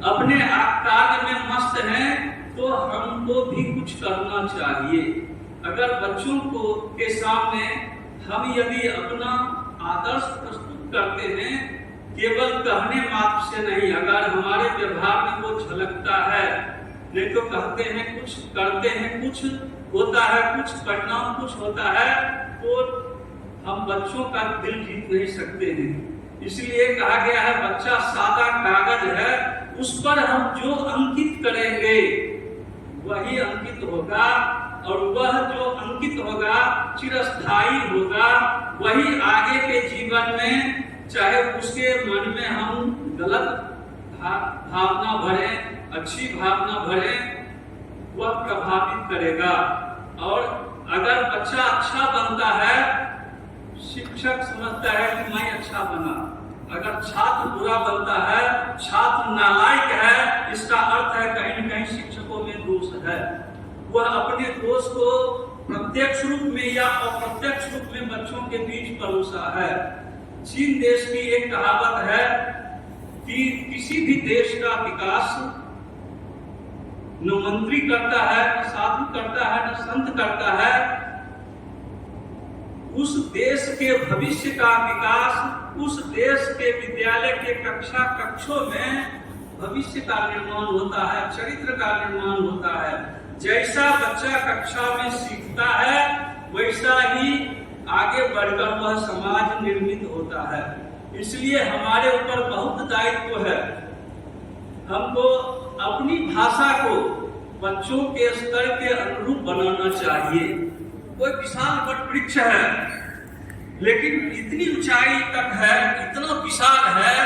अपने कार्य में मस्त हैं, तो हमको भी कुछ करना चाहिए। अगर बच्चों को के सामने हम यदि अपना आदर्श प्रस्तुत करते हैं, केवल कहने मात्र से नहीं, अगर हमारे व्यवहार में वो झलकता है, नहीं तो कहते हैं कुछ, करते हैं कुछ, होता है कुछ, परिणाम कुछ होता है, तो हम बच्चों का दिल जीत नहीं सकते हैं। इसलिए कहा गया है बच्चा सादा कागज है, उस पर हम जो अंकित करेंगे वही अंकित होगा, और वह जो अंकित होगा चिरस्थायी होगा। वही आगे के जीवन में, चाहे उसके मन में हम गलत भावना भरे, अच्छी भावना भरे, वह प्रभावित करेगा। और अगर बच्चा अच्छा बनता है, शिक्षक समझता है कि मैं अच्छा बना। अगर छात्र बुरा बनता है, छात्र नालायक है, इसका अर्थ है कहीं न कहीं शिक्षकों में दोष है। वह अपने दोष को प्रत्यक्ष रूप में या अप्रत्यक्ष रूप में बच्चों के बीच परोसा है। चीन देश की एक कहावत है कि किसी भी देश का विकास न मंत्री करता है, न साधु करता है, न संत करता है। उस देश के भविष्य का विकास उस देश के विद्यालय के कक्षों में भविष्य का निर्माण होता है, चरित्र का निर्माण होता है। जैसा बच्चा कक्षा में सीखता है, वैसा ही आगे बढ़कर वह समाज निर्मित होता है। इसलिए हमारे ऊपर बहुत दायित्व है। हमको अपनी भाषा को बच्चों के स्तर के अनुरूप बनाना चाहिए। कोई विशाल वट वृक्ष है, लेकिन इतनी ऊंचाई तक है, इतना विशाल है,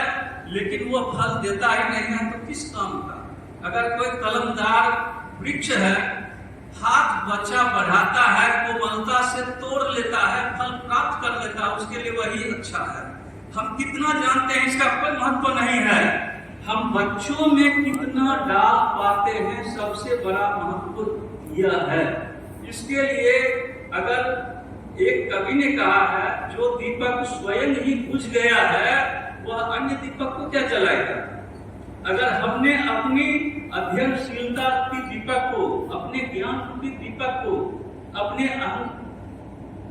लेकिन वह फल देता ही नहीं है, तो किस काम का? अगर कोई कलमदार वृक्ष है, हाथ बच्चा बढ़ाता है, कोमलता से तोड़ लेता है, फल प्राप्त कर लेता है, उसके लिए वही अच्छा है। हम कितना जानते हैं इसका कोई महत्व नहीं है। हम बच्चों में कितना डाल पाते हैं, सबसे बड़ा महत्व यह है। इसके लिए अगर एक कवि ने कहा है, जो दीपक स्वयं ही बुझ गया है, वह अन्य दीपक को क्या जलाएगा? अगर हमने अपनी अध्ययनशीलता रूपी दीपक को, अपने ज्ञान रूपी दीपक को अपने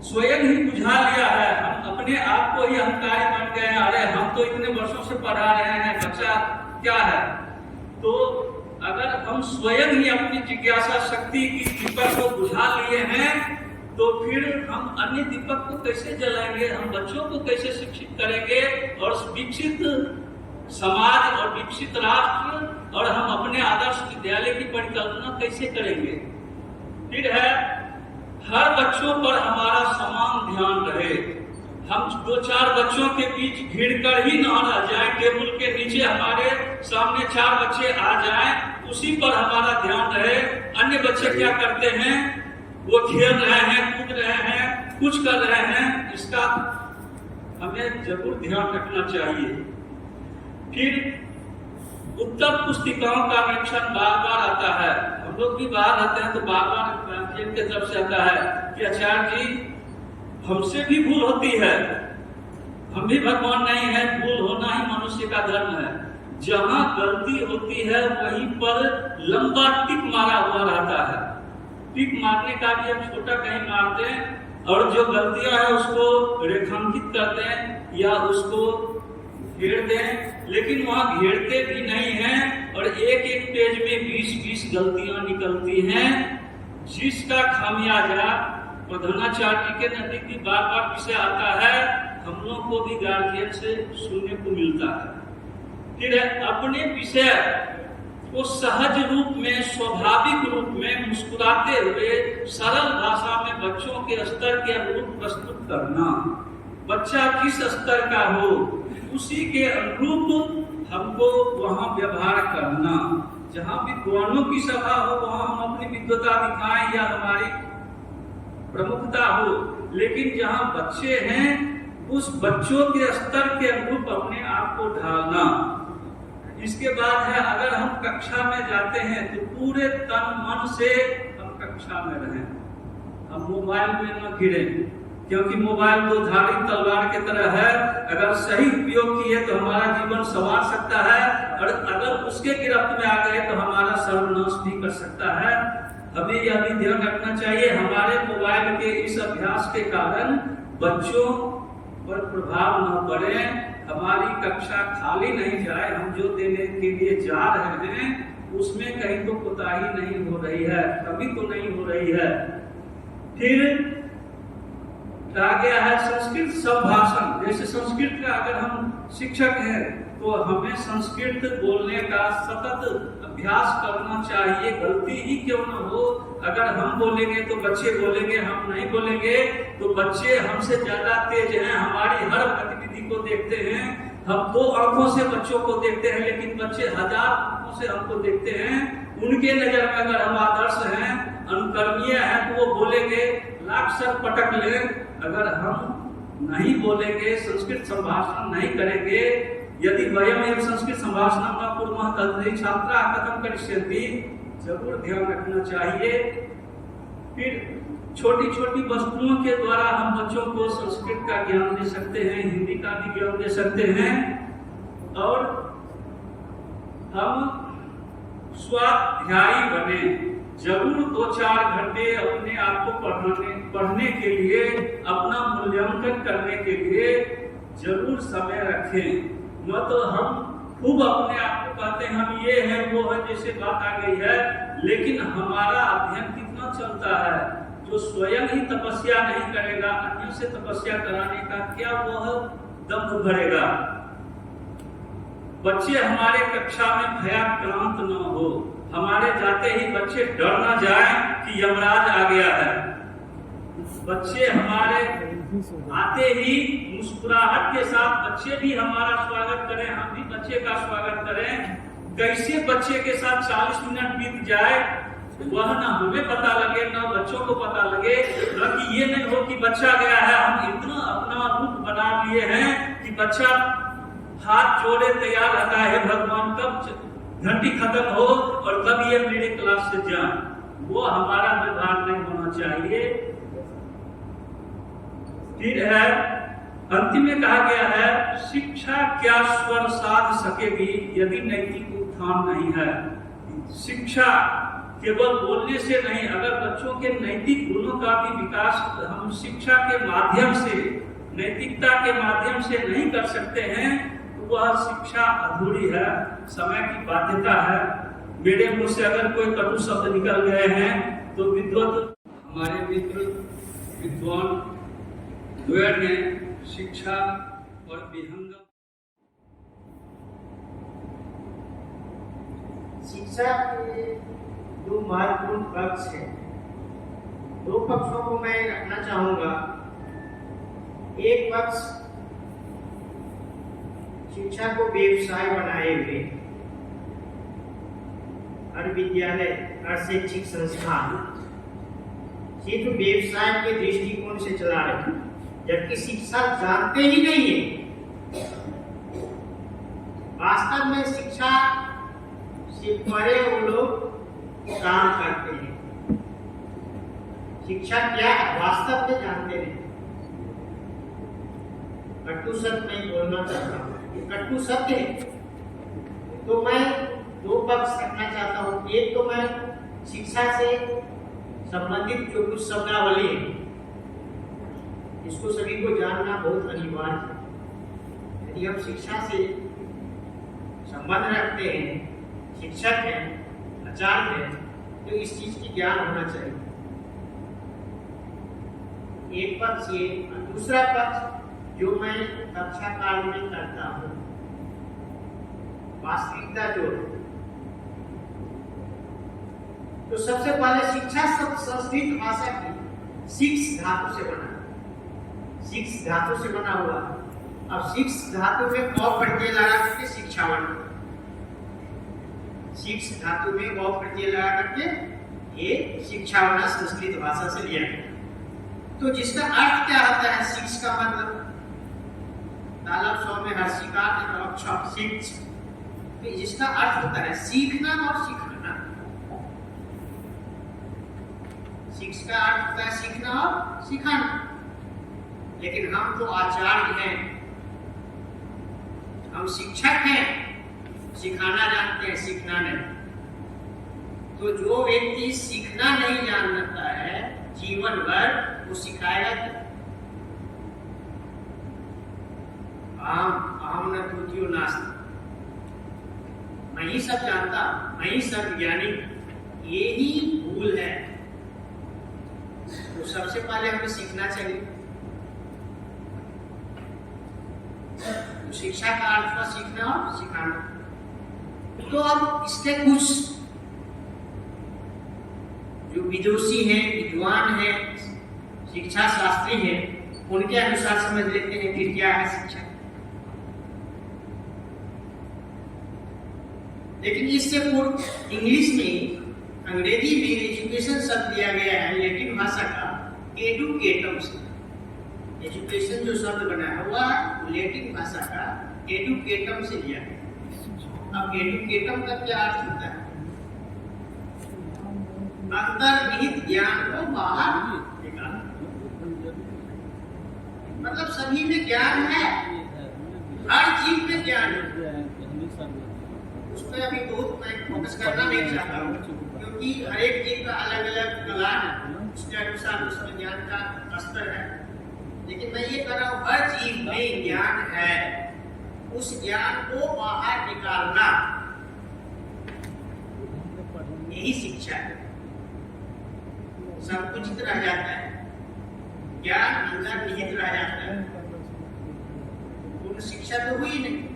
स्वयं ही बुझा लिया है, हम अपने आप को ही अहंकारी बन गए, अरे हम तो इतने वर्षों से पढ़ा रहे हैं, बच्चा क्या है? तो अगर हम स्वयं ही अपनी जिज्ञासा शक्ति की दीपक को बुझा लिए हैं, तो फिर हम अन्य दीपक को कैसे जलाएंगे? हम बच्चों को कैसे शिक्षित करेंगे? और विकसित समाज और विकसित राष्ट्र और हम अपने आदर्श विद्यालय की परिकल्पना कैसे करेंगे? फिर है, हर बच्चों पर हमारा समान ध्यान रहे। हम 2-4 बच्चों के बीच भीड़ कर ही ना रह जाए, टेबल के नीचे हमारे सामने 4 बच्चे आ जाएं, उसी पर हमारा ध्यान रहे। अन्य बच्चे क्या करते हैं? वो खेल रहे हैं, कूद रहे हैं, कुछ कर रहे हैं, इसका हमें जरूर ध्यान रखना चाहिए। फिर उत्तर पुस्तिकाओं का निरीक्षण बार बार आता है। हम लोग भी बाहर आते हैं तो बार बार के तरफ से आता है कि आचार्य जी हमसे भी भूल होती है, हम भी भगवान नहीं है, भूल होना ही मनुष्य का धर्म है। जहां गलती होती है वहीं पर लंबा टिक मारा हुआ रहता है। टिक मारने का भी हम छोटा कहीं मारते हैं और जो गलतियां हैं उसको रेखांकित करते हैं या उसको घेर दें, लेकिन वहां घेरते भी नहीं हैं और एक पेज में 20-20 गलतियां निकलती हैं, जिसका खामियाजा प्रधानाचार्य के नजदीक भी बार बार विषय आता है, हम लोग को भी गार्जियन से सुनने को मिलता है। फिर अपने विषय को सहज रूप में, स्वाभाविक रूप में, मुस्कुराते हुए सरल भाषा में बच्चों के स्तर के अनुरूप प्रस्तुत करना। बच्चा किस स्तर का हो उसी के अनुरूप हमको वहां व्यवहार करना। जहां विद्वानों की सभा हो वहां हम अपनी विद्वता दिखाएं या हमारी प्रमुखता हो, लेकिन जहां बच्चे हैं उस बच्चों के स्तर के अनुरूप अपने आप को ढालना। इसके बाद है, अगर हम कक्षा में जाते हैं तो पूरे तन मन से हम कक्षा में रहें, हम मोबाइल में न गिरें, क्योंकि मोबाइल तो धारी तलवार की तरह है। अगर सही उपयोग किए तो हमारा जीवन संवार सकता है और अगर उसके गिरफ्त में आ गए तो हमारा सर्वनाश भी कर सकता है। हमें यह भी ध्यान रखना चाहिए हमारे मोबाइल के इस अभ्यास के कारण बच्चों पर प्रभाव न पड़े, हमारी कक्षा खाली नहीं जाए। हम जो देने के लिए जा रहे हैं उसमें कहीं तो कोताही नहीं हो रही है, कभी तो नहीं हो रही है। फिर कहा गया है संस्कृत संभाषण, जैसे संस्कृत का अगर हम शिक्षक हैं तो हमें संस्कृत बोलने का सतत अभ्यास करना चाहिए, गलती ही क्यों न हो। अगर हम बोलेंगे तो बच्चे बोलेंगे, हम नहीं बोलेंगे तो बच्चे हमसे ज्यादा तेज हैं, हमारी हर गतिविधि को देखते हैं। हम 2 आंखों से बच्चों को देखते हैं, लेकिन बच्चे 1000 आंखों से हमको देखते हैं। उनके नजर में अगर हम आदर्श हैं, अनुकरणीय हैं, तो वो बोलेंगे, लाख सर पटक ले। अगर हम नहीं बोलेंगे, संस्कृत संभाषण नहीं करेंगे, यदि वयम एवं संस्कृत संभाषण न कुर्मः तर्हि छात्रा कथम करिष्यन्ति, जरूर ध्यान रखना चाहिए। फिर छोटी छोटी वस्तुओं के द्वारा हम बच्चों को संस्कृत का ज्ञान दे सकते हैं, हिंदी का भी ज्ञान दे सकते हैं। और हम स्वाध्यायी बने, जरूर 2-4 घंटे अपने आप को पढ़ने के लिए, अपना मूल्यांकन करने के लिए जरूर समय रखें। न तो हम खूब अपने आप को कहते हैं हम ये है वो है, जैसे बात आ गई है, लेकिन हमारा अध्ययन कितना चलता है। जो स्वयं ही तपस्या नहीं करेगा, अन्य से तपस्या कराने का क्या वह दम भरेगा। बच्चे हमारे कक्षा में भयाक्रांत न हो, हमारे जाते ही बच्चे डर ना जाए कि यमराज आ गया है। बच्चे हमारे आते ही मुस्कुराहट के साथ बच्चे भी हमारा स्वागत करें, हम भी बच्चे का स्वागत करें। कैसे बच्चे के साथ 40 मिनट बीत जाए वह ना हमें पता लगे, ना बच्चों को पता लगे। कि ये नहीं हो कि बच्चा गया है, हम इतना अपना रूप बना लिए हैं कि बच्चा हाथ जोड़े तैयार रहता है, भगवान कब घंटी खत्म हो और कब ये मेरे क्लास से जाए। वो हमारा व्यवहार नहीं होना चाहिए। फिर है अंतिम में कहा गया है, शिक्षा क्या स्वर साध सकेगी यदि नैतिक उत्थान नहीं है। शिक्षा केवल बोलने से नहीं, अगर बच्चों के नैतिक गुणों का भी विकास हम शिक्षा के माध्यम से, नैतिकता के माध्यम से नहीं कर सकते हैं तो वह शिक्षा अधूरी है, समय की बाध्यता है। मेरे मुंह से अगर कोई कटु शब्द निकल गए हैं तो विद्वत हमारे मित्र विद्वान द्वैत ने शिक्षा और विहंगम। शिक्षा के 2 महत्वपूर्ण पक्ष हैं। 2 पक्षों को मैं रखना चाहूंगा। एक पक्ष शिक्षा को व्यवसाय बनाए हुए, हर विद्यालय, हर शैक्षिक संस्थान सिर्फ व्यवसाय के दृष्टिकोण से चला रहे हैं, जबकि शिक्षा जानते ही नहीं है। वास्तव में शिक्षा से परे वो लोग काम करते हैं। शिक्षा क्या है वास्तव में जानते नहीं। कटु शब्द मैं बोलना चाहता हूँ, ये कटु शब्द है। तो मैं 2 पक्ष रखना चाहता हूँ। एक तो मैं शिक्षा से संबंधित जो कुछ शब्दावली है, इसको सभी को जानना बहुत अनिवार्य है। यदि हम शिक्षा से संबंध रखते हैं, शिक्षक हैं, आचार्य हैं, तो इस चीज की ज्ञान होना चाहिए। एक पक्ष ये, और दूसरा पक्ष जो मैं कक्षा काल में करता हूँ, वास्तविकता जो है। तो सबसे पहले शिक्षा शब्द संस्कृत भाषा की शिक्ष धातु से बना, शिक्ष धातु से बना हुआ। अब शिक्ष धातु में क प्रत्यय लगा करके शिक्षा बना, शिक्ष धातु में क प्रत्यय लगा करके ये शिक्षा बना, संस्कृत भाषा से लिया गया। तो जिसका अर्थ क्या होता है? शिक्ष का मतलब तालब स्व में हर्षिका अक्षर शिक्ष, तो जिसका अर्थ होता है सीखना और सिखाना। शिक्ष का अर्थ होता है सीखना और सिखाना। लेकिन हम तो आचार्य हैं, हम शिक्षक हैं, सिखाना जानते हैं, सीखना नहीं। तो जो व्यक्ति सीखना नहीं जानता है जीवन भर, वो सिखाएगा क्या? अहम न द्वितीयो नास्ति। मैं ही सब जानता, मैं ही सर्वज्ञानी, ये ही भूल है। तो सबसे पहले हमें सीखना चाहिए। तो शिक्षा का अर्थ हुआ सीखना और सिखाना। तो अब इसके कुछ जो विदुषी हैं, विद्वान हैं, शिक्षा शास्त्री हैं, उनके अनुसार समझ लेते हैं कि क्या है शिक्षा। लेकिन इससे पूर्व इंग्लिश में, अंग्रेजी में एजुकेशन शब्द दिया गया है लैटिन भाषा का एडुकेटम से। एजुकेशन जो शब्द बना हुआ है लैटिन भाषा का एडुकेटम से लिया है। अब एडुकेटम का क्या अर्थ होता है? अंतर्निहित ज्ञान को बाहर निकालना। मतलब सभी में ज्ञान है, हर चीज में ज्ञान है। उस पर अभी बहुत मैं फोकस करना नहीं चाहता हूँ, क्योंकि हर एक चीज का अलग अलग कला है, उसके अनुसार उसमें ज्ञान का स्तर है। लेकिन मैं ये कर रहा हूँ हर चीज में ज्ञान है, उस ज्ञान को बाहर निकालना, यही शिक्षा है। संकुचित रह जाता है, ज्ञान अंदर निहित रह जाता है, पूर्ण शिक्षा तो हुई नहीं।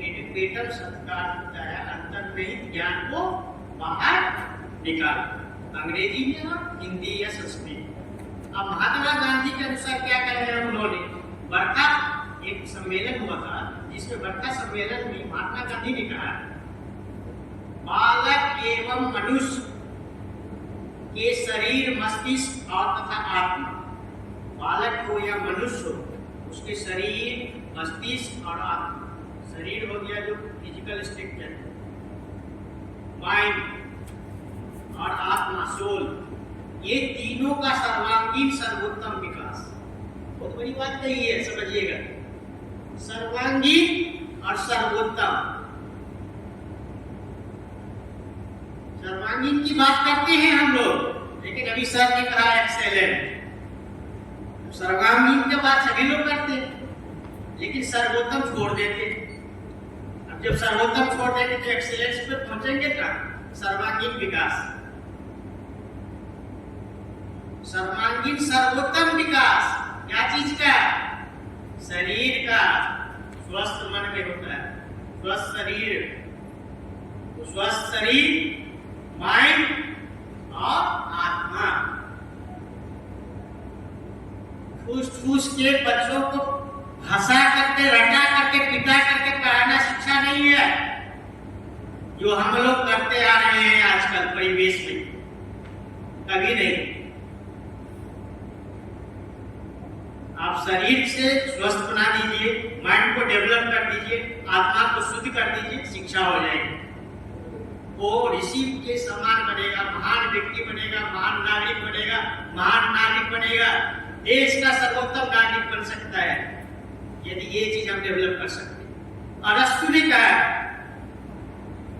एडुकेटम शब्द का अर्थ होता है अंतर्निहित ज्ञान को बाहर निकालना, अंग्रेजी में और हिंदी या संस्कृत। अब महात्मा गांधी के अनुसार क्या कह रहे हैं उन्होंने? वर्षा एक सम्मेलन हुआ था, जिसमें वर्षा सम्मेलन में महात्मा गांधी ने कहा बालक एवं मनुष्य के शरीर, मस्तिष्क और तथा आत्मा, बालक हो या मनुष्य हो, उसके शरीर, मस्तिष्क और आत्मा। शरीर हो गया जो फिजिकल स्ट्रक्चर, माइंड और आत्मा, सोल, ये तीनों का सर्वांगीण सर्वोत्तम विकास। बहुत बड़ी बात कही है, समझिएगा। सर्वांगीण और सर्वोत्तम। सर्वांगीण की बात करते हैं हम लोग, लेकिन अभी सर ने कहा एक्सेलेंट। सर्वांगीण के बात सभी लोग करते हैं, लेकिन सर्वोत्तम छोड़ देते हैं। अब जब सर्वोत्तम छोड़ देंगे तो एक्सेलेंस पे पहुंचेंगे क्या? सर्वांगीण विकास, सर्वांगीण सर्वोत्तम विकास। क्या चीज का? शरीर का। स्वस्थ मन में होता है स्वस्थ शरीर, तो स्वस्थ शरीर, माइंड और आत्मा। ठूस ठूस के बच्चों को हंसा करके, रटा करके, पिटा करके पढ़ाना शिक्षा नहीं है, जो हम लोग करते आ रहे हैं आजकल परिवेश में। कभी नहीं। आप शरीर से स्वस्थ बना दीजिए, माइंड को डेवलप कर दीजिए, आत्मा को शुद्ध कर दीजिए, शिक्षा हो जाएगी। वो ऋषि के समान बनेगा, महान व्यक्ति बनेगा, महान नागरिक बनेगा, महान नागरिक बनेगा, देश का सर्वोत्तम नागरिक बन सकता है, यदि ये चीज हम डेवलप कर सकते हैं। अरस्तु ने कहा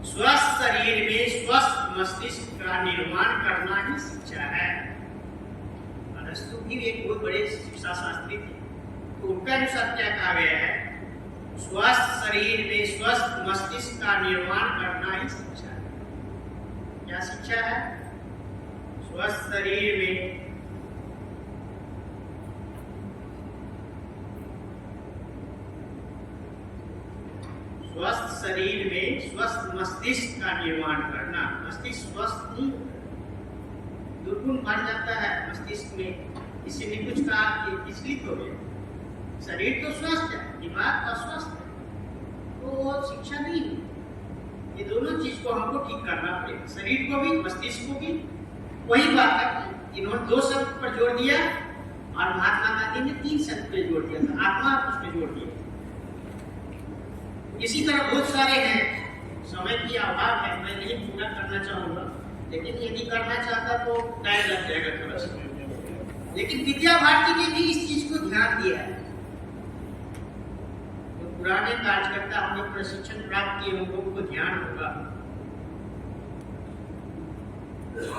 स्वस्थ शरीर में स्वस्थ मस्तिष्क का निर्माण करना ही शिक्षा है। अरस्तु भी एक बहुत बड़े शिक्षा शास्त्री थे, तो उनके अनुसार क्या कहा गया है? स्वस्थ शरीर में स्वस्थ मस्तिष्क का निर्माण करना ही शिक्षा है। क्या शिक्षा है? स्वस्थ शरीर में स्वस्थ शरीर में स्वस्थ मस्तिष्क का निर्माण करना। मस्तिष्क स्वस्थ नहीं, दुर्गुण बढ़ जाता है मस्तिष्क में, किसी ने कुछ कहा कि विचलित हो गया। शरीर तो स्वस्थ है, दिमाग अस्वस्थ है, तो वो शिक्षा नहीं है। ये दोनों चीज को हमको ठीक करना पड़ेगा, शरीर को भी, मस्तिष्क को भी। वही बात है, इन्होंने 2 शब्द पर जोर दिया और महात्मा गांधी ने 3 शब्द पर जोर दिया था, आत्मा उस पर जोर दिया। इसी तरह बहुत सारे हैं, समय की अभाव है, मैं नहीं पूरा करना चाहूंगा, लेकिन यदि करना चाहता तो टाइम लग जाएगा थोड़ा सा। लेकिन विद्या भारती ने भी इस चीज को ध्यान दिया है। तो पुराने कार्यकर्ता हमने प्रशिक्षण प्राप्त किए, उन लोगों को ध्यान होगा।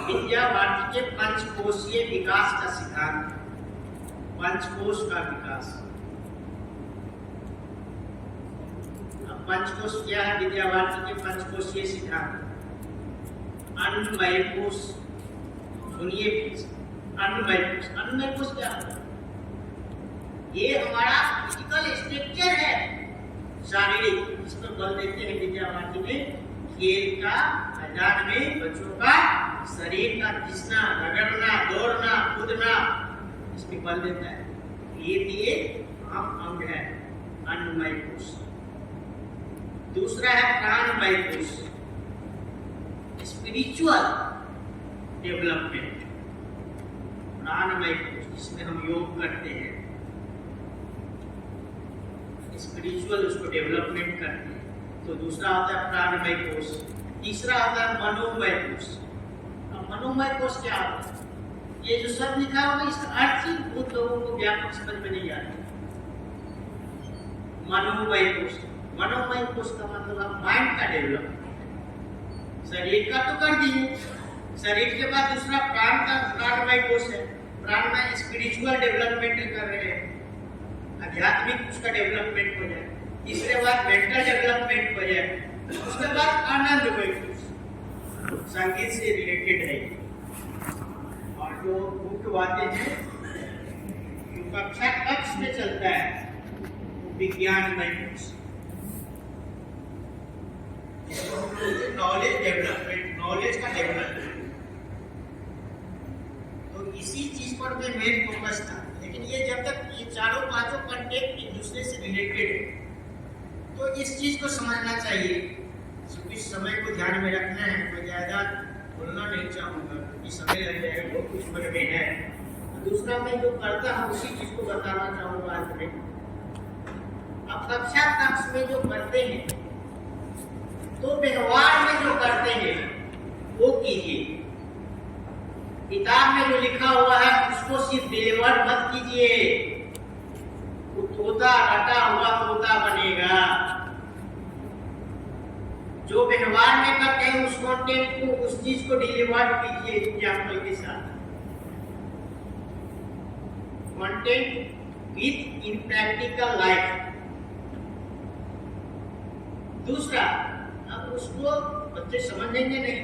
विद्या भारती के पंचकोशीय विकास का सिद्धांत, पंचकोश का विकास। पंचकोश क्या है? विद्यावार्ती के पंचकोशीय सिद्धांत। अन्नमय कोश, सुनिए प्लीज। अन्नमय कोश, अन्नमय कोश क्या है? ये हमारा फिजिकल स्ट्रक्चर है, शारीरिक, जिस पर बल देते हैं विद्यावार्ती में। खेल का मैदान में बच्चों का शरीर का खींचना, रगड़ना, दौड़ना, कूदना, इसमें बल देता है। ये भी एक आम अंग है, अन्नमय कोश। दूसरा है प्राणमय कोश, स्पिरिचुअल डेवलपमेंट। प्राणमय कोश, जिसमें हम योग करते हैं, स्पिरिचुअल उसको डेवलपमेंट करते हैं, तो दूसरा होता है प्राणमय कोश। तीसरा होता है मनोमय कोश। अब मनोमय कोश क्या होता है? ये जो सब लिखा होगा इसका अर्थ ही बहुत लोगों को व्यापक समझ में नहीं आता। मनोमय कोश, मनोमय कोश का मतलब माइंड का डेवलपमेंट। शरीर का तो कर दिए, शरीर के बाद दूसरा प्राण का प्राणमय कोश है। प्राणमय स्पिरिचुअल डेवलपमेंट कर रहे हैं, आध्यात्मिक उसका डेवलपमेंट हो जाए। तीसरे बाद मेंटल डेवलपमेंट हो जाए। उसके बाद आनंदमय कोश, संगीत से रिलेटेड है। और जो मुख्य बातें हैं जो कक्षा कक्ष में चलता है, विज्ञानमय कोश, नॉलेज डेवलपमेंट, नॉलेज का डेवलपमेंट। तो इसी चीज पर मैं मेन फोकस था। लेकिन ये जब तक ये चारों पांचों कंटेंट एक दूसरे से रिलेटेड है, तो इस चीज को समझना चाहिए। क्योंकि समय को ध्यान में रखना है, मैं ज्यादा बोलना नहीं चाहूंगा क्योंकि समय लग जाएगा, बहुत कुछ मन में है। दूसरा मैं जो करता हूँ उसी चीज को बताना चाहूंगा अंत में। अब कक्षा कक्ष में जो करते हैं, तो व्यवहार में जो करते हैं वो कीजिए। किताब में जो लिखा हुआ है उसको सिर्फ डिलीवर मत कीजिए। वो तोता, रटा हुआ तोता बनेगा। जो व्यवहार में करते हैं उस कंटेंट को, उस चीज को डिलीवर कीजिए एग्जाम्पल के साथ। Content with in practical life. दूसरा, अब उसको बच्चे समझेंगे नहीं,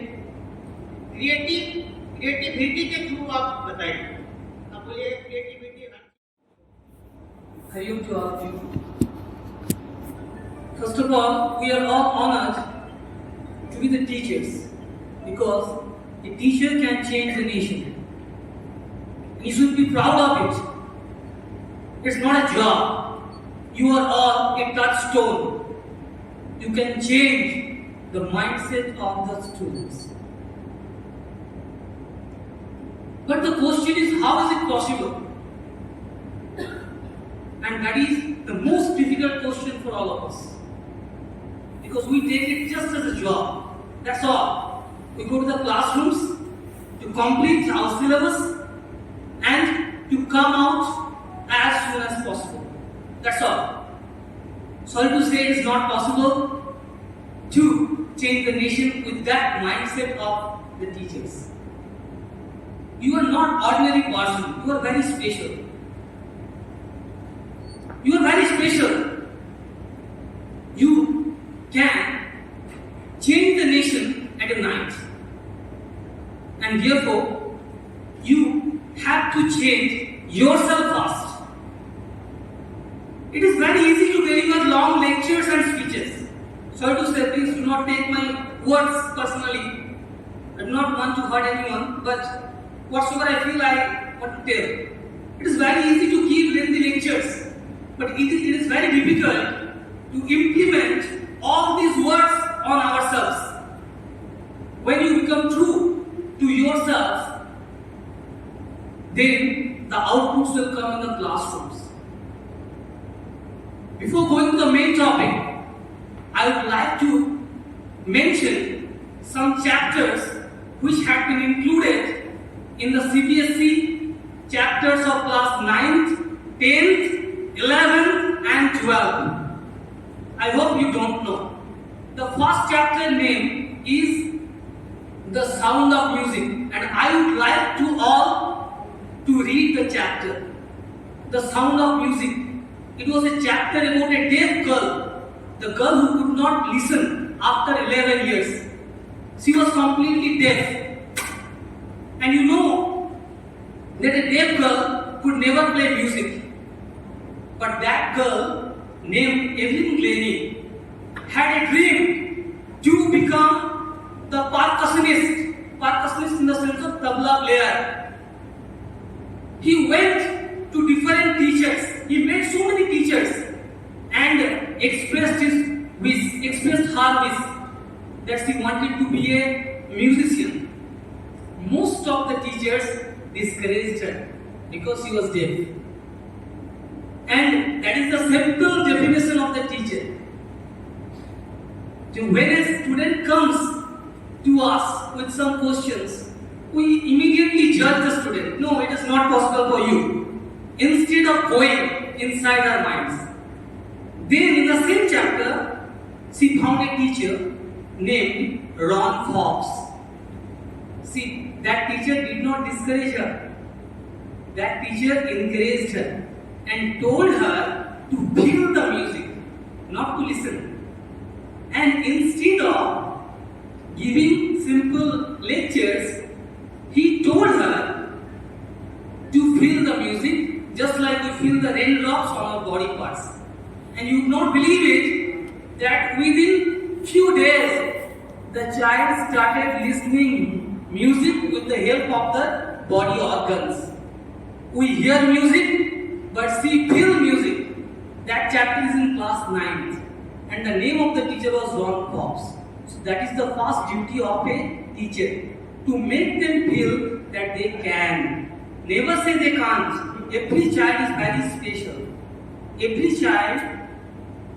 क्रिएटिविटी के थ्रू आप बताइए। अब बोलिए creativity. Hariom to all of you. First of all, we are all honored to be the teachers, because a teacher can change the nation. You should be proud of it. It's not a job. You are all a touchstone. You can change the mindset of the students. But the question is, how is it possible? And that is the most difficult question for all of us. Because we take it just as a job. That's all. We go to the classrooms to complete our syllabus and to come out as soon as possible. That's all. Sorry to say, it is not possible to change the nation with that mindset of the teachers. You are not ordinary person. You are very special. You are very special. You can change the nation at a night. And therefore, you have to change yourself first. It is very easy to deliver long lectures and speeches. Sorry to say, please do not take my words personally. I do not want to hurt anyone, but whatsoever I feel, I want to tell. It is very easy to give lengthy lectures. But it is very difficult to implement all these words on ourselves. When you become true to yourself, then the outputs will come in the classrooms. Before going to the main topic, I would like to mention some chapters which have been included in the CBSE chapters of class 9th, 10th, 11th and 12th. I hope you don't know. The first chapter name is The Sound of Music, and I would like to all to read the chapter. The Sound of Music. It was a chapter about a deaf girl, the girl who could not listen after 11 years. She was completely deaf. And you know that a deaf girl could never play music. But that girl, named Evelyn Glennie, had a dream to become the percussionist in the sense of tabla player. He went to different teachers. He met so many teachers and expressed her wish that she wanted to be a musician. Most of the teachers discouraged her because she was deaf. And that is the simple definition of the teacher. So when a student comes to us with some questions, we immediately judge the student. No, it is not possible for you. Instead of going inside our minds. Then in the same chapter, she found a teacher named Ron Fox. See, that teacher did not discourage her. That teacher encouraged her and told her to feel the music, not to listen. And instead of giving simple lectures, he told her to feel the music just like we feel the raindrops on our body parts. And you would not believe it that within few days the child started listening music with the help of the body organs. We hear music, but she feel music. That chapter is in class 9th. And the name of the teacher was Ron Fox. So that is the first duty of a teacher, to make them feel that they can. Never say they can't. Every child is very special. Every child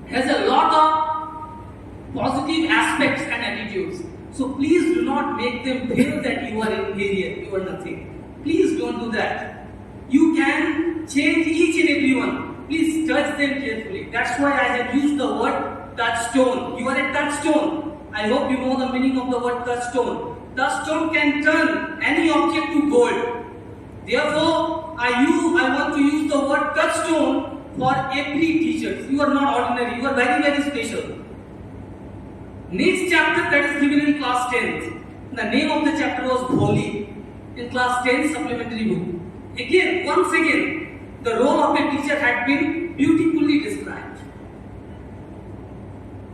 has a lot of positive aspects and attitudes. So please do not make them feel that you are inferior, you are nothing. Please don't do that. You can change each and every one. Please touch them carefully. That's why I have used the word touchstone. You are a touchstone. I hope you know the meaning of the word touchstone. Touchstone can turn any object to gold. Therefore, I want to use the word touchstone for every teacher. You are not ordinary. You are very, very special. Next chapter that is given in class 10th. The name of the chapter was Bholi. In class 10 supplementary book. Again, once again, the role of a teacher had been beautifully described.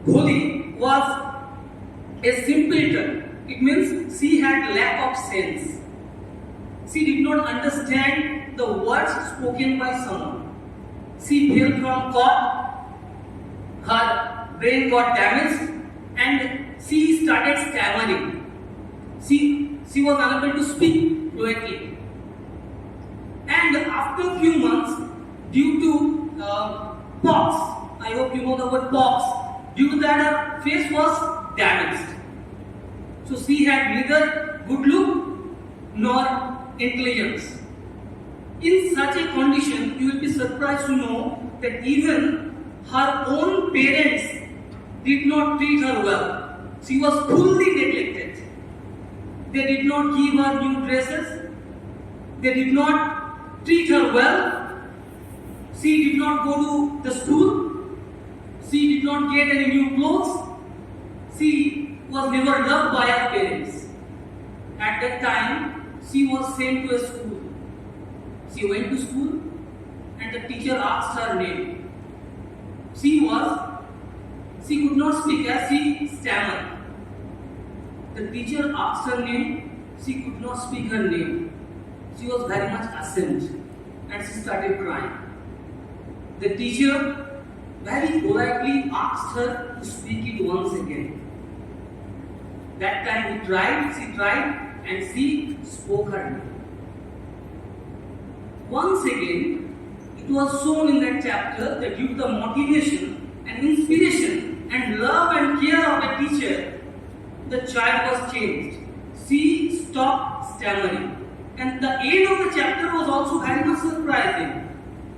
Bholi was a simpleton. It means she had lack of sense. She did not understand the words spoken by someone. She fell from God. Her brain got damaged and she started stammering. She was unable to speak fluently. And after a few months, due to pox, I hope you know the word pox, due to that her face was damaged. So she had neither good look nor intelligence. In such a condition, you will be surprised to know that even her own parents did not treat her well. She was fully neglected. They did not give her new dresses. They did not treat her well. She did not go to the school. She did not get any new clothes. She was never loved by her parents. At that time, she was sent to a school. She went to school and the teacher asked her name. She could not speak as she stammered. The teacher asked her name. She could not speak her name. She was very much ashamed and she started crying. The teacher very politely asked her to speak it once again. That time she tried and she spoke her name. Once again, it was shown in that chapter that due to the motivation and inspiration and love and care of a teacher, the child was changed. She stopped stammering. And the end of the chapter was also very much surprising.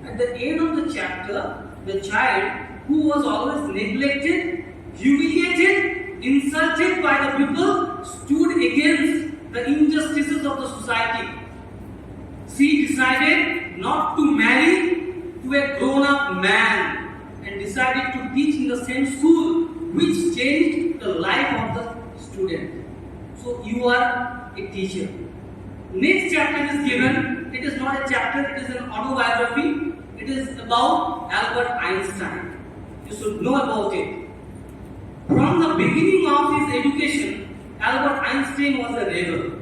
At the end of the chapter, the child who was always neglected, humiliated, insulted by the people, stood against the injustices of the society. She decided not to marry to a grown-up man and decided to teach in the same school which changed the life of the student. So you are a teacher. Next chapter is given. It is not a chapter, it is an autobiography. It is about Albert Einstein. You should know about it. From the beginning of his education, Albert Einstein was a rebel.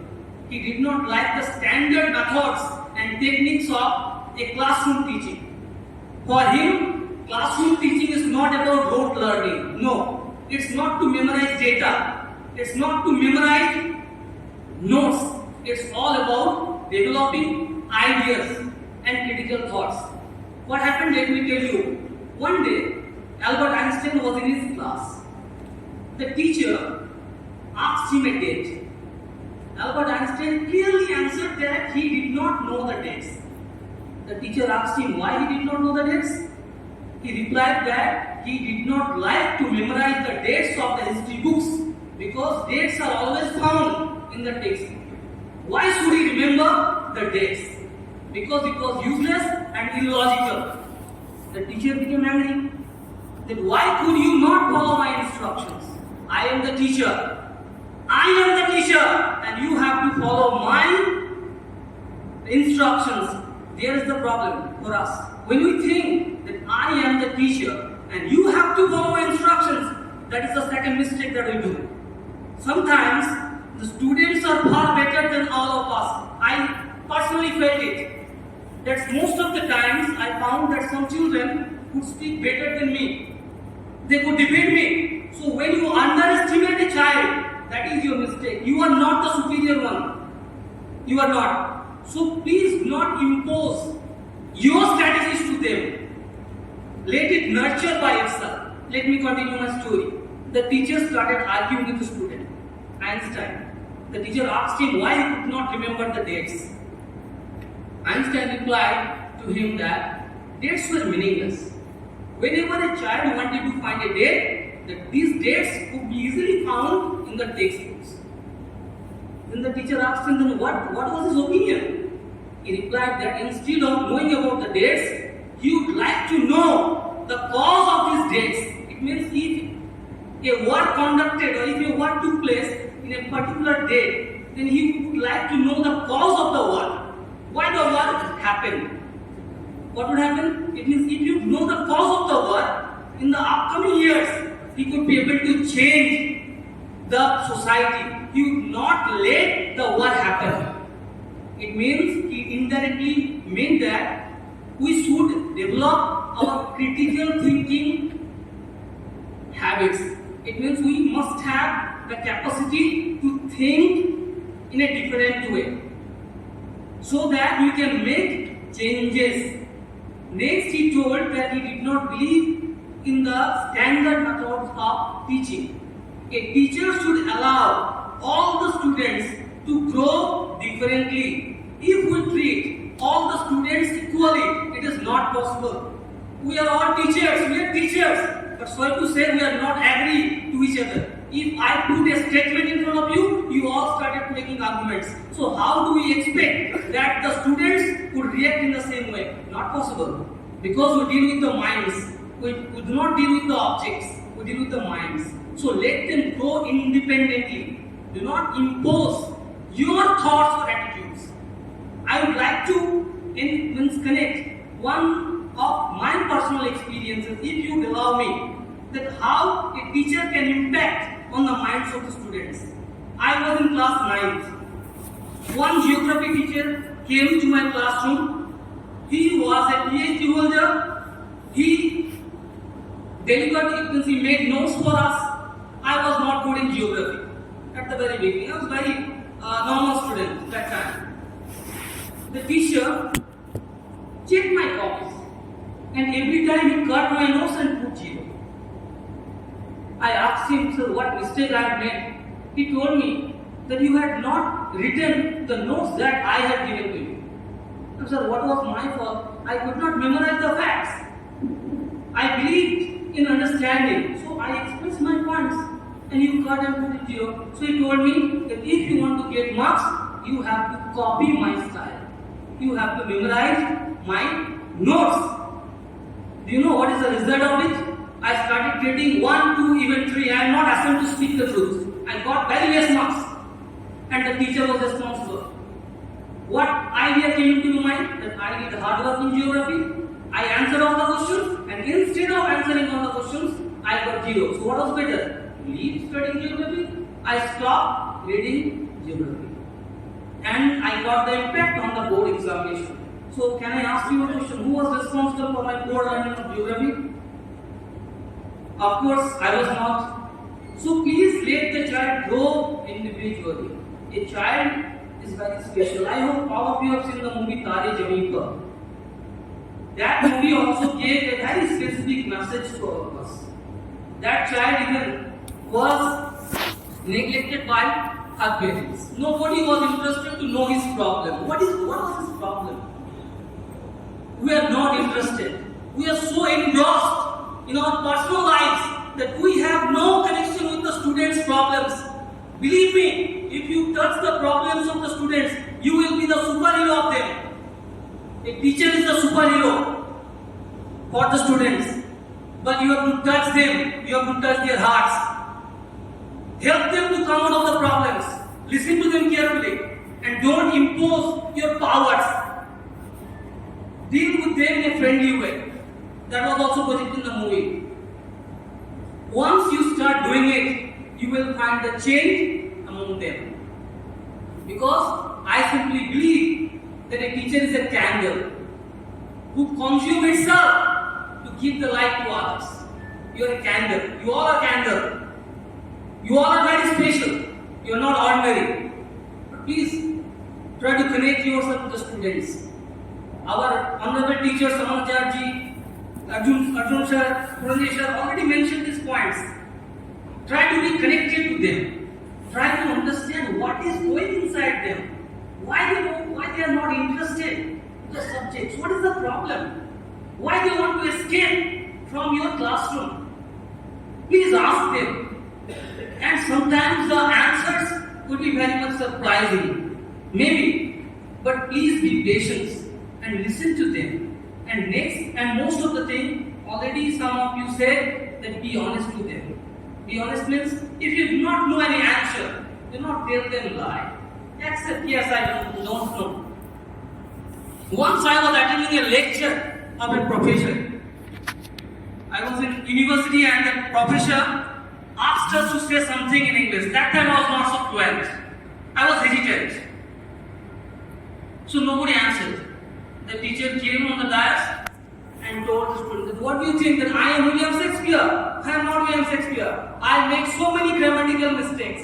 He did not like the standard methods and techniques of a classroom teaching. For him, classroom teaching is not about rote learning. No, it's not to memorize data. It's not to memorize notes. It's all about developing ideas and critical thoughts. What happened, let me tell you. One day, Albert Einstein was in his class. The teacher asked him a date. Albert Einstein clearly answered that he did not know the dates. The teacher asked him why he did not know the dates. He replied that he did not like to memorize the dates of the history books because dates are always found in the textbook. Why should he remember the dates? Because it was useless and illogical. The teacher became angry. Then why could you not follow my instructions? I am the teacher. I am the teacher and you have to follow my instructions. There is the problem for us. When we think that I am the teacher and you have to follow my instructions, that is the second mistake that we do. Sometimes the students are far better than all of us. I personally felt it. That's most of the times I found that some children could speak better than me. They could debate me. So when you underestimate a child, that is your mistake. You are not the superior one. You are not. So please do not impose your strategies to them. Let it nurture by itself. Let me continue my story. The teacher started arguing with the student, Einstein. The teacher asked him why he could not remember the dates. Einstein replied to him that dates were meaningless. Whenever a child wanted to find a date, that these dates could be easily found in the textbooks. Then the teacher asked him then what was his opinion. He replied that instead of knowing about the dates, he would like to know the cause of these dates. It means if a war conducted or if a war took place in a particular date, then he would like to know the cause of the war. Why the war happened? What would happen? It means if you know the cause of the war, in the upcoming years, he could be able to change the society. He would not let the war happen. It means he indirectly meant that we should develop our critical thinking habits. It means we must have the capacity to think in a different way so that we can make changes. Next, he told that he did not believe in the standard methods of teaching. A teacher should allow all the students to grow differently. If we treat all the students equally, it is not possible. We are all teachers, we are teachers, but sorry to say we are not agree to each other. If I put a statement in front of you, you all started making arguments. So how do we expect that the students would react in the same way? Not possible. Because we deal with the minds. We do not deal with the objects. We deal with the minds. So let them grow independently. Do not impose your thoughts or attitudes. I would like to connect one of my personal experiences, if you allow me, that how a teacher can impact on the minds of the students. I was in class 9th. One geography teacher came to my classroom. He was a PhD holder. He delivered, he made notes for us. I was not good in geography at the very beginning. I was very normal student at that time. The teacher checked my copies, and every time he cut my notes and put 0. I asked him, sir, what mistake I had made. He told me that you had not written the notes that I had given to you. And sir, what was my fault? I could not memorize the facts. I believed in understanding, so I expressed my points, and you cut and put it 0. So he told me that if you want to get marks, you have to copy my style. You have to memorize my notes. Do you know what is the result of it? I started grading 1, 2, even 3. I am not ashamed to speak the truth. I got very less marks. And the teacher was responsible. What idea came into my mind? That I did hard work in geography. I answered all the questions, and instead of answering all the questions, I got 0. So what was better? Leave studying geography. I stopped reading geography. And I got the impact on the board examination. So can I ask you a question? Who was responsible for my poor learning of geography? Of course, I was not. So please let the child grow individually. A child is very special. I hope all of you have seen the movie Tare Zameen Par. That movie also gave a very specific message to all of us. That child even was neglected by her parents. Nobody was interested to know his problem. What was his problem? We are not interested. We are so engrossed in our personal lives that we have no connection with the students' problems. Believe me, if you touch the problems of the students, you will be the superhero of them. A teacher is the superhero for the students. But you have to touch them, you have to touch their hearts. Help them to come out of the problems. Listen to them carefully and don't impose your powers. Deal with them in a friendly way. That was also projected in the movie. Once you start doing it, you will find the change among them. Because I simply believe that a teacher is a candle who consumes itself to give the light to others. You are a candle. You all are a candle. You all are very special. You are not ordinary. But please try to connect yourself to the students. Our honorable teachers, Samanacharya ji, Arjun sir, Puranjay sir already mentioned these points. Try to be connected to them. Try to understand what is going inside them. Why they are not interested in the subjects. What is the problem? Why they want to escape from your classroom? Please ask them. And sometimes the answers could be very much surprising. Maybe. But please be patient and listen to them. And next, and most of the thing, already some of you said that be honest to them. Be honest means, if you do not know any answer, do not tell them lie. Accept, yes, I don't know. Once I was attending a lecture of a professor. I was in university and the professor asked us to say something in English. That time I was not so fluent. I was hesitant. So nobody answered. The teacher came on the dais and told the student, what do you think that I am William Shakespeare? I am not William Shakespeare. I make so many grammatical mistakes.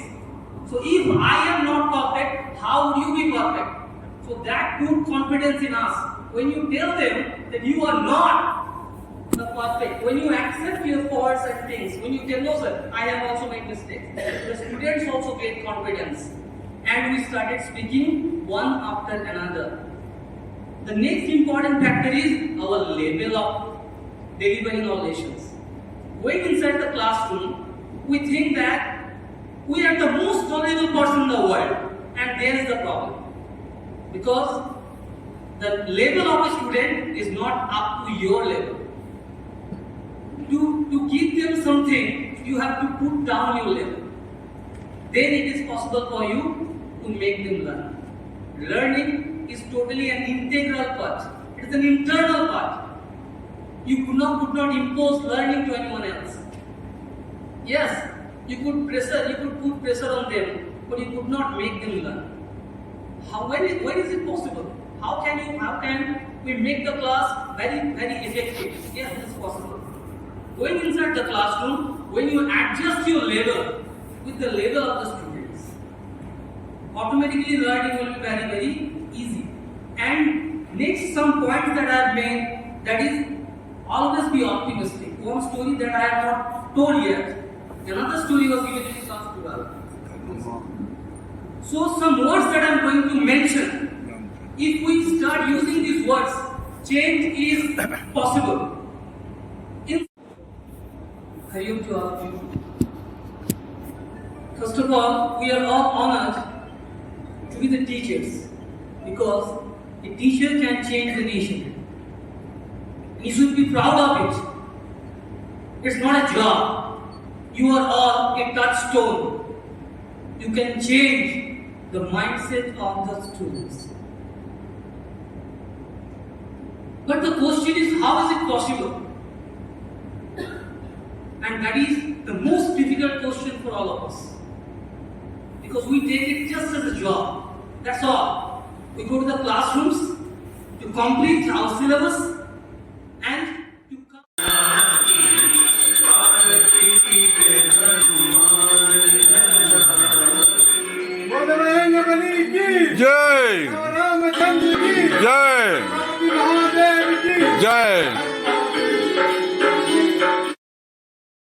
So if I am not perfect, how would you be perfect? So that put confidence in us. When you tell them that you are not the perfect, when you accept your faults and things, when you tell, no sir, I have also made mistakes, the students also get confidence. And we started speaking one after another. The next important factor is our level of delivering our lessons. When inside the classroom, we think that we are the most knowledgeable person in the world, and there is the problem. Because the level of a student is not up to your level. To give them something, you have to put down your level. Then it is possible for you to make them learn. Learning is totally an integral part. It is an internal part. You could not impose learning to anyone else. Yes, you could put pressure on them, but you could not make them learn. When is it possible? How can we make the class very, very effective? Yes, it is possible. Going inside the classroom, when you adjust your level with the level of the students, automatically learning will be very, very easy. And next, some points that I have made, that is, always be optimistic. One story that I have not told yet. Another story was given in class 12. So some words that I am going to mention, if we start using these words, change is possible. Hari to all of you. First of all, we are all honored to be the teachers, because a teacher can change the nation. And you should be proud of it. It's not a job. You are all a touchstone. You can change the mindset of the students. But the question is, how is it possible? And that is the most difficult question for all of us. Because we take it just as a job. That's all. We go to the classrooms to complete our syllabus and to come. जय जय जय